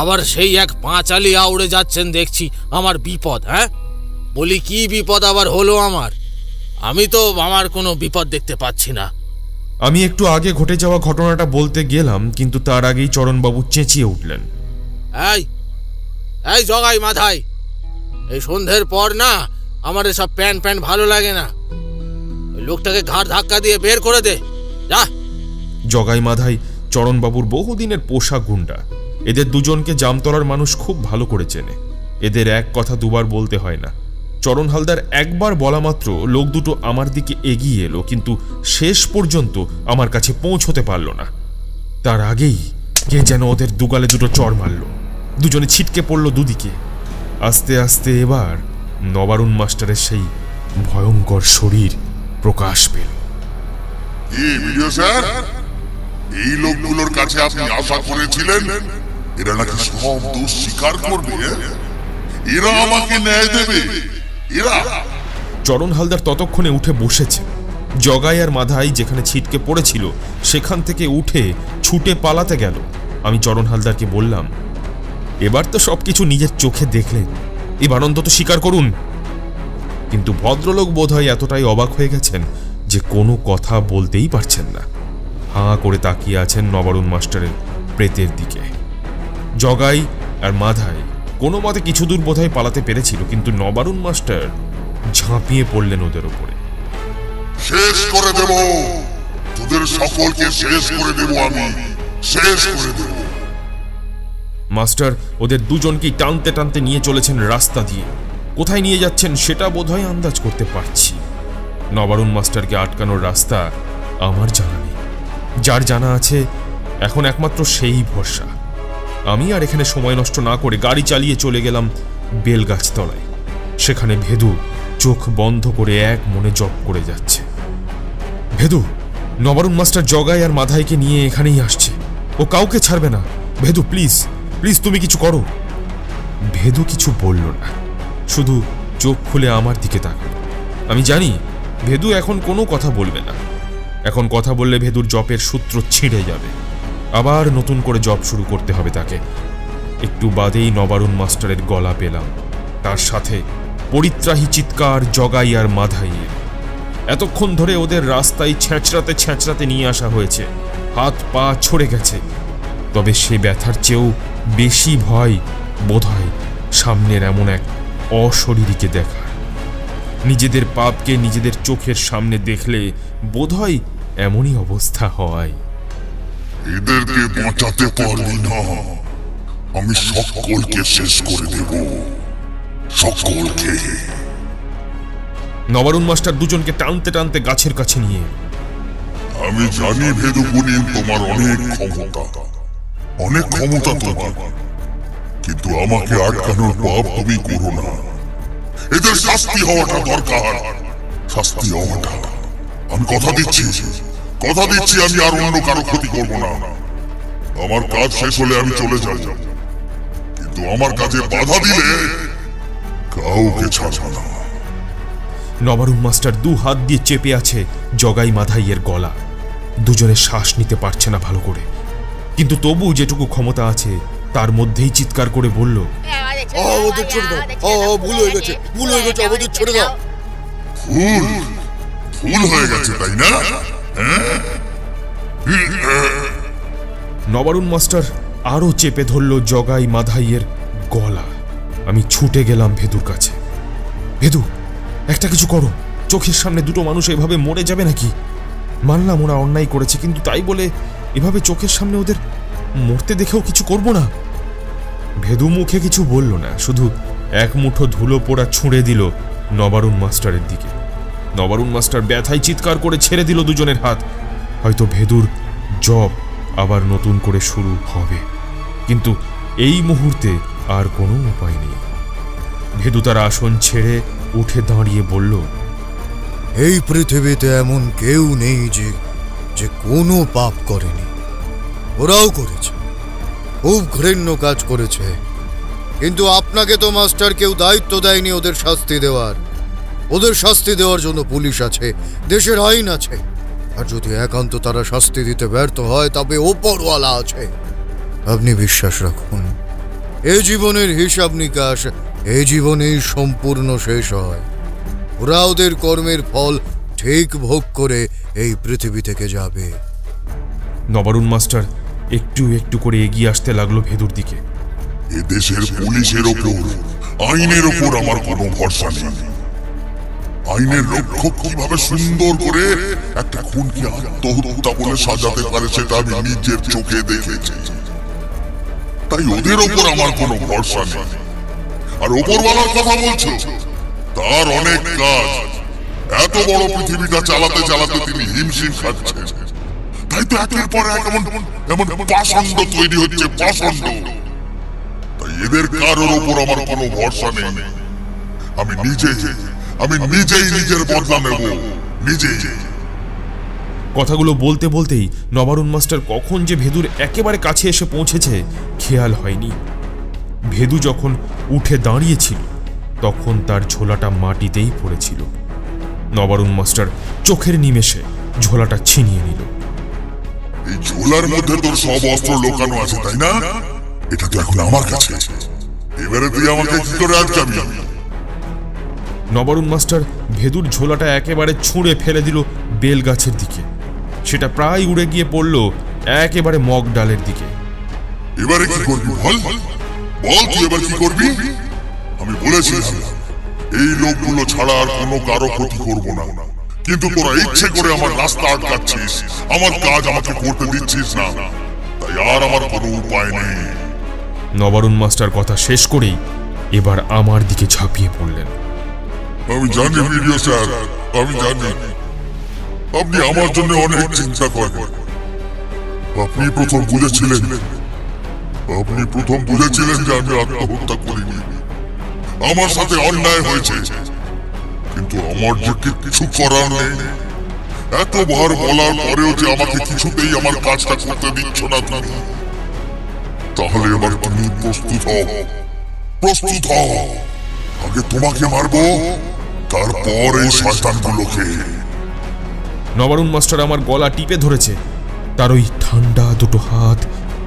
আবার সেই এক পাঁচালি আউড়ে যাচ্ছেন দেখছি আমার বিপদ। হ্যাঁ, বলি কি বিপদ আবার হলো আমার? আমি তো আমার কোনো বিপদ দেখতে পাচ্ছি না। আমি একটু আগে ঘটে যাওয়া ঘটনাটা বলতে গেলাম, কিন্তু তার আগেই চরণবাবু চেঁচিয়ে উঠলেন, এই জগাই মাথায়, এই সন্ধ্যের পর না আমার এসব প্যান্ট ভালো লাগে না। ওই লোকটাকে ঘাড় ধাক্কা দিয়ে বের করে দে, যা। জগাই মাধাই চরণবাবুর বহুদিনের পোষা গুন্ডা। এদের দুজনকে জামতলার মানুষ খুব ভালো করে চেনে। এদের এক কথা দুবার বলতে হয় না। চরণ হালদার একবার বলা মাত্র লোক দুটো আমার দিকে এগিয়ে এলো, কিন্তু শেষ পর্যন্ত আমার কাছে পৌঁছতে পারল না। তার আগেই কে যেন ওদের দুগালে দুটো চড় মারল। দুজনে ছিটকে পড়ল দুদিকে। আস্তে আস্তে এবার নবারুণ মাস্টারের সেই ভয়ঙ্কর শরীর প্রকাশ পেল। এই লোকগুলোর কাছে আপনি আশা করেছিলেন এরা নাকি সব দোষ স্বীকার করবে, এরা আমাকে ন্যায় দেবে? এরা? চরণ হালদার ততক্ষণে উঠে বসেছে। জগাই আর মাধাই যেখানে ছিটকে পড়েছিল সেখান থেকে উঠে ছুটে পালাতে গেল। আমি চরণ হালদারকে বললাম, এবার তো সবকিছু নিজের চোখে দেখলেন, এবার অন্তত স্বীকার করুন। কিন্তু ভদ্রলোক বোধহয় এতটাই অবাক হয়ে গেছেন যে কোনো কথা বলতেই পারছেন না। হাঁ করে তাকিয়ে আছেন নবারুণ মাস্টারের প্রেতের দিকে। জগাই আর মাধাই কোনো মতে কিছু দূর বোধহয় পালাতে পেরেছিল, কিন্তু নবারুণ মাস্টার ঝাঁপিয়ে পড়লেন ওদের উপরে। শেষ করে দেব তোদের সকলকে, শেষ করে দেব আমি, শেষ করে দেব। মাস্টার ওদের দুজনকেই টানতে টানতে নিয়ে চলেছেন রাস্তা দিয়ে। কোথায় নিয়ে যাচ্ছেন সেটা বোধহয় আন্দাজ করতে পারছি। নবারুণ মাস্টারকে আটকানোর রাস্তা আমার জানা নেই। যার জানা আছে এখন একমাত্র সেই ভরসা। আমি আর এখানে সময় নষ্ট না করে গাড়ি চালিয়ে চলে গেলাম বেলগাছতলায়। সেখানে ভেদু চোখ বন্ধ করে এক মনে জপ করে যাচ্ছে। ভেদু, নবারুণ মাস্টার জগাই আর মাধাইকে নিয়ে এখানেই আসছে, ও কাউকে ছাড়বে না। ভেদু প্লিজ, প্লিজ তুমি কিছু করো। ভেদু কিছু বলল না, শুধু চোখ খুলে আমার দিকে তাকালো। আমি জানি ভেদু এখন কোনো কথা বলবে না। এখন কথা বললে ভেদুর জপের সূত্র ছিঁড়ে যাবে, আবার নতুন করে জপ শুরু করতে হবে তাকে। একটু বাদেই নবারুণ মাস্টারের গলা পেলাম, তার সাথে পরিত্রাহী চিৎকার জগাই আর মাধাইয়ের। এতক্ষণ ধরে ওদের রাস্তায় ছেঁচড়াতে ছেঁচড়াতে নিয়ে আসা হয়েছে, হাত পা ছড়ে গেছে। তবে সে ব্যথার চেয়েও বেশি ভয় বোধহয় সামনের এমন এক অশরীরীকে দেখার। নিজেদের পাপকে নিজেদের চোখের সামনে দেখলে বোধহয় এমনই অবস্থা হয়। এদেরকে বাঁচাতে পারবি না, আমি সকলকে শেষ করে দেব, সকলকে। নবারুণ মাস্টার দুজনকে টানতে টানতে গাছের কাছে নিয়ে, আমি জানি ভেদু গুণিন তোমার অনেক ক্ষমতা তোমার, কিন্তু আমাকে আটকানোর পাপ তুমি করো না। এদের শাস্তি হওয়াটা দরকার, শাস্তি হওয়াটা। আমি কথা দিচ্ছি আমি আর অন্য কারো ক্ষতি করবো না। আমার কাজ শেষ হলে আমি চলে যাব, কিন্তু আমার কাজে বাধা দিলে কাউকে ছাড়ব না। নবারুণ মাস্টার দু হাত দিয়ে চেপে আছে জগাই মাধাইয়ের গলা। দুজনে শ্বাস নিতে পারছে না ভালো করে, কিন্তু তবু যেটুকু ক্ষমতা আছে তার মধ্যেই চিৎকার করে বলল, ভুল হয়ে গেছে, আমাদের ছেড়ে দাও। ভুল হয়ে গেছে তাই না? নবারুণ মাস্টার আরো চেপে ধরল জগাই মাধাইয়ের গলা। আমি ছুটে গেলাম ভেদুর কাছে। ভেদু, একটা কিছু করো, চোখের সামনে দুটো মানুষ এভাবে মরে যাবে নাকি? মানলাম ওরা অন্যায় করেছে, কিন্তু তাই বলে এভাবে চোখের সামনে ওদের মরতে দেখেও কিছু করব না। ভেদু মুখে কিছু বলল না, শুধু এক মুঠো ধুলো পোড়া ছুঁড়ে দিল নবারুণ মাস্টারের দিকে। নবারুণ মাস্টার ব্যথায় চিৎকার করে ছেড়ে দিল দুজনের হাত। হয়তো ভেদুর জব আবার নতুন করে শুরু হবে, কিন্তু এই মুহূর্তে আর কোনো উপায় নেই। ভেদু তার আসন ছেড়ে উঠে দাঁড়িয়ে বলল, এই পৃথিবীতে এমন কেউ নেই যে কোনো পাপ করেনি। ওরাও করেছে, খুব ঘৃণ্য কাজ করেছে, কিন্তু আপনাকে তো মাস্টার কেউ দায়িত্ব দেয়নি ওদের শাস্তি দেওয়ার। ওদের শাস্তি দেওয়ার জন্য পুলিশ আছে, দেশের আইন আছে, আর যদি একান্ত তারা শাস্তি দিতে ব্যর্থ হয় তবে ওপরওয়ালা আছে। আপনি বিশ্বাস রাখুন, এই জীবনের হিসাব নিকাশ এই জীবনেই সম্পূর্ণ শেষ হয়। ওরা ওদের কর্মের ফল ঠিক ভোগ করে এই পৃথিবী থেকে যাবে। নবারুণ মাস্টার একটু একটু করে এগিয়ে আসতে লাগলো ভেদুর দিকে। এদেশের পুলিশের ওপর, আইনের ওপর আমার কোনো ভরসা নেই। আইনের রক্ষক কিভাবে সুন্দর করে একটা খুনকে আত্মহত্যা বলে সাজাতে পারে সেটা আমি নিজের চোখে দেখেছি। তাই ওদের ওপর আমার কোনো ভরসা নেই। আর ওপরওয়ালার কথা বলছো, তার অনেক কাজ। এত বড় পৃথিবীটা চালাতে চালাতে তিনি হিমশিম খাচ্ছেন। তাই তো একের পর এক এমন পাষণ্ড তৈরি হচ্ছে, পাষণ্ড। তাই এদের কারোর ওপর আমার কোনো ভরসা নেই। আমি নিজেই নিজের বদলা নেব, নিজেই। কথাগুলো বলতে বলতেই নবারুণ মাস্টার কখন যে ভেদুর একেবারে কাছে এসে পৌঁছেছে খেয়াল হয়নি। ভেদু যখন উঠে দাঁড়িয়েছিল তখন তার ঝোলাটা মাটিতেই পড়েছিল। নবারুণ মাস্টার চোখের নিমেষে ঝোলাটা ছিনিয়ে নিল। এই ঝোলার মধ্যে তোর সব অস্ত্র লোকানো আছে তাই না? এটা তো এখন আমার কাছে, এবারে তুই আমাকে কি করে আটকাবি? নবারুণ মাস্টার ভেদুর ঝোলাটা একেবারে ছুঁড়ে ফেলে দিল বেল গাছের দিকে। সেটা প্রায় উড়ে গিয়ে পড়ল একেবারে মগ ডালের দিকে। এবারে কি করবি বল, তুই এবার কি করবি? আমি বলেছিলাম এই লোকগুলো ছাড়া আর কোনো কারো ক্ষতি করব না, কিন্তু তোরা ইচ্ছে করে আমার রাস্তা আটকাচ্ছিস, আমার কাজ আমাকে করতে দিচ্ছিস না, তাই আর আমার কোনো উপায় নেই। নবারুণ মাস্টার কথা শেষ করেই এবার আমার দিকে ঝাঁপিয়ে পড়লেন। আমি জানি ভিডিও স্যার, আমি জানি আপনি আমার জন্য অনেক চিন্তা করেন। আপনি প্রথম বুঝেছিলেন যে আমি আত্মহত্যা করিনি, আমার সাথে অন্যায় হয়েছে, কিন্তু আমার যে কিছু করার নেই। এতবার বলার পরেও যে আমাকে কিছুতেই আমার কাজটা করতে দিচ্ছ না তুমি, তাহলে এবার তুমি প্রস্তুত হও। আগে তোমাকে মারবো, তারপর এই শয়তানগুলোকে। নবারুণ মাস্টার আমার গলা টিপে ধরেছে। তার ওই ঠান্ডা দুটো হাত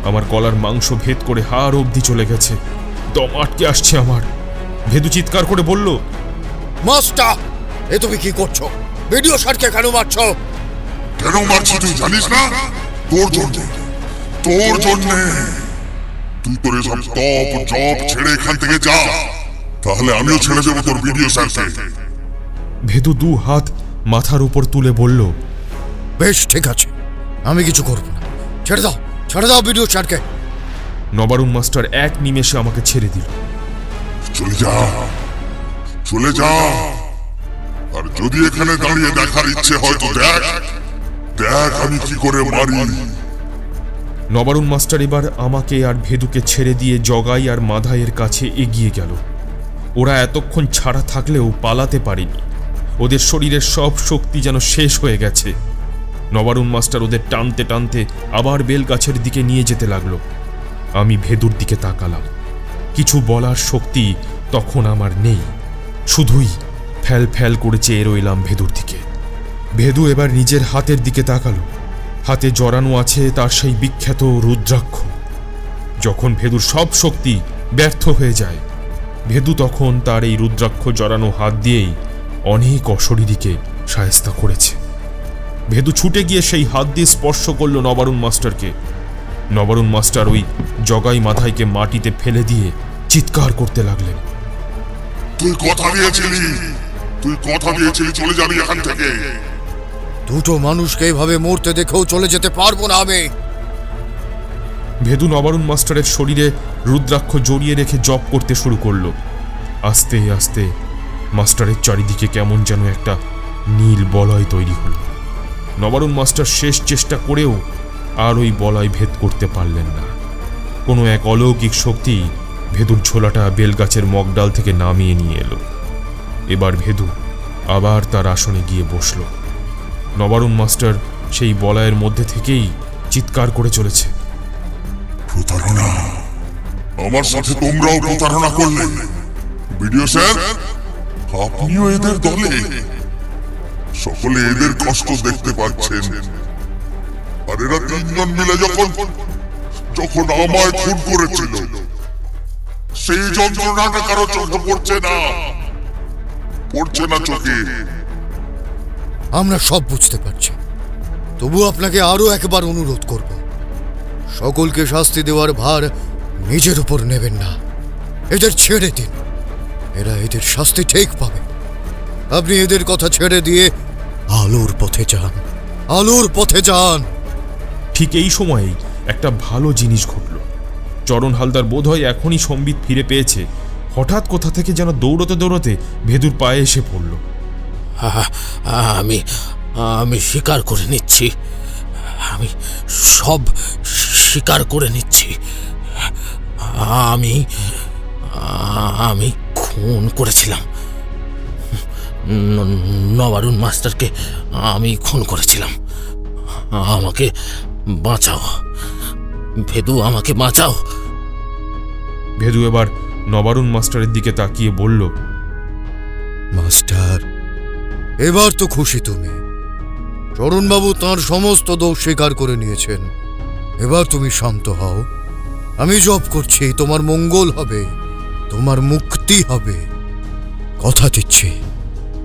আমার গলার মাংস ভেদ করে হাড় অবধি চলে গেছে। দম আটকে আসছে আমার। ভেদু চিৎকার করে বলল, মাস্টার, এ তুমি কি করছো? ভিডিও স্যারকে কেন মারছো? কেন মারছি তুই জানিস না? তোর জন্য, তোর জন্য। তুই তোর এসব টপ জব ছেড়ে এখান থেকে যা, তাহলে আমিও ছেড়ে দেবো তোর ভিডিও স্যারকে। ভেদু দু হাত মাথার উপর তুলে বলল, বেশ ঠিক আছে, আমি কিছু করব না। ছেড়ে দাও ভিডিও স্যারকে। নবারুণ মাস্টার এক নিমেষে আমাকে ছেড়ে দিল। চলে যা, চলে যা। আর যদি এখানে দাঁড়িয়ে দেখার ইচ্ছে হয় তো দেখ আমি কি করে মারি। নবারুণ মাস্টার এবার আমাকে আর ভেদুকে ছেড়ে দিয়ে জগাই আর মাধাইয়ের কাছে এগিয়ে গেল। ওরা এতক্ষণ ছাড়া থাকলেও পালাতে পারেনি। ওদের শরীরের সব শক্তি যেন শেষ হয়ে গেছে। নবারুণ মাস্টার ওদের টানতে টানতে আবার বেল গাছের দিকে নিয়ে যেতে লাগলো। আমি ভেদুর দিকে তাকালাম। কিছু বলার শক্তি তখন আমার নেই, শুধুই ফ্যাল ফ্যাল করে চেয়ে রইলাম ভেদুর দিকে। ভেদু এবার নিজের হাতের দিকে তাকালো। হাতে জড়ানো আছে তার সেই বিখ্যাত রুদ্রাক্ষ। যখন ভেদুর সব শক্তি ব্যর্থ হয়ে যায়, ভেদু তখন তার এই রুদ্রাক্ষ জড়ানো হাত দিয়েই অনেক অশরীরীকে শায়েস্তা করেছে। ভেদু ছুটে গিয়ে সেই হাত দিয়ে স্পর্শ করল নবারুণ মাস্টারকে। নবারুণ মাস্টার ওই জগাই মাথাইকে মাটিতে ফেলে দিয়ে চিৎকার করতে লাগলেন, তুই কথা দিয়েছিলি চলে যাবি এখান থেকে। দুটো মানুষকে এইভাবে মরতে দেখেও চলে যেতে পারবো না আমি। ভেদু নবারুণ মাস্টারের শরীরে রুদ্রাক্ষ জড়িয়ে রেখে জপ করতে শুরু করলো। আস্তে আস্তে মাস্টারের চারিদিকে কেমন যেন একটা নীল বলয় তৈরি হলো। নবারুণ মাস্টার শেষ চেষ্টা করেও আর ওই বলয় ভেদ করতে পারলেন না। কোনো এক অলৌকিক শক্তি ভেদুর ঝোলাটা বেলগাছের মগডাল থেকে নামিয়ে নিয়ে এলো। এবার ভেদু আবার তার আসনে গিয়ে বসল। নবারুণ মাস্টার সেই বলয়ের মধ্যে থেকেই চিৎকার করে চলেছে, প্রতারণা, আমার সাথে তোমরাও প্রতারণা করলে। ভিডিও স্যার, আপনিও এদের দলে। সকলে এদের কষ্ট দেখতে পাচ্ছেন। আর এরা তিনজন মিলে যখন আমায় খুন করেছিল, সেই যন্ত্রণাটা কারো চোখে পড়ছে না চোখে। আমরা সব বুঝতে পারছি, তবু আপনাকে আরো একবার অনুরোধ করব, সকলকে শাস্তি দেওয়ার ভার নিজের উপর নেবেন না। এদের ছেড়ে দিন, এরা এদের শাস্তি ঠিক পাবে। আপনি এদের কথা ছেড়ে দিয়ে আলোর পথে যান। ঠিক এই সময়েই একটা ভালো জিনিস ঘটল। চরণ হালদার বোধহয় এখনই সম্বিত ফিরে পেয়েছে। হঠাৎ কোথা থেকে যেন দৌড়তে দৌড়তে ভেদুর পায়ে এসে পড়ল। আমি স্বীকার করে নিচ্ছি, আমি সব স্বীকার করে নিচ্ছি। আমি খুন করেছিলাম, নবারুণ মাস্টারকে আমি খুন করেছিলাম। আমাকে বাঁচাও ভেদু, আমাকে বাঁচাও। ভেদু এবার নবারুণ মাস্টারের দিকে তাকিয়ে বলল, মাস্টার, এবার তো খুশি তুমি। চরণবাবু তাঁর সমস্ত দোষ স্বীকার করে নিয়েছেন। এবার তুমি শান্ত হও। আমি জপ করছি, তোমার মঙ্গল হবে, তোমার মুক্তি হবে। কথা দিচ্ছি,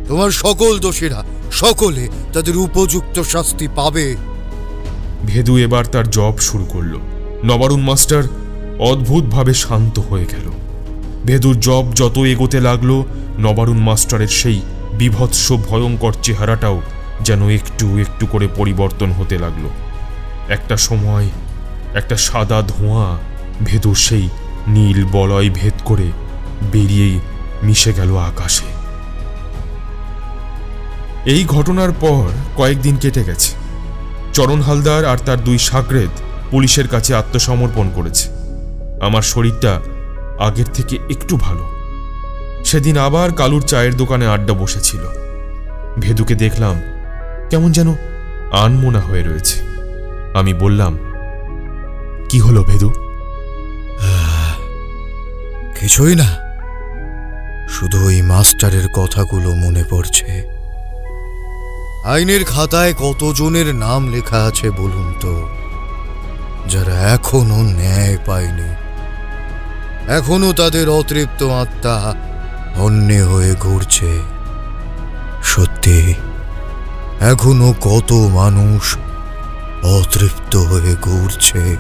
তোমার সকল দোষীরা সকলে তাদের উপযুক্ত শাস্তি পাবে। ভেদু এবার তার জপ শুরু করল। নবারুণ মাস্টার অদ্ভুতভাবে শান্ত হয়ে গেল। ভেদুর জপ যত এগোতে লাগলো, নবারুণ মাস্টারের সেই বিভৎস ভয়ঙ্কর চেহারাটাও যেন একটু একটু করে পরিবর্তন হতে লাগলো। একটা সময় একটা সাদা ধোঁয়া ভেদুর সেই নীল বলয় ভেদ করে বেরিয়ে মিশে গেল আকাশে। এই ঘটনার পর কয়েকদিন কেটে গেছে। চরণ হালদার আর তার দুই শাগরেদ পুলিশের কাছে আত্মসমর্পণ করেছে। আমার শরীরটা আগের থেকে একটু ভালো। সেদিন আবার কালুর চায়ের দোকানে আড্ডা বসেছিল। ভেদুকে দেখলাম কেমন যেন আনমনা হয়ে রয়েছে। আমি বললাম, কি হলো ভেদু? কিছুই না, শুধু ওই মা মাস্টারের কথাগুলো মনে পড়ছে। আইনের খাতায় কতজনের নাম লেখা আছে বলুন তো, যারা এখনো ন্যায় পায়নি, এখনো তাদের অতৃপ্ত আত্মা অন্যে হয়ে ঘুরছে। সত্যি এখনো কত মানুষ অতৃপ্ত হয়ে ঘুরছে।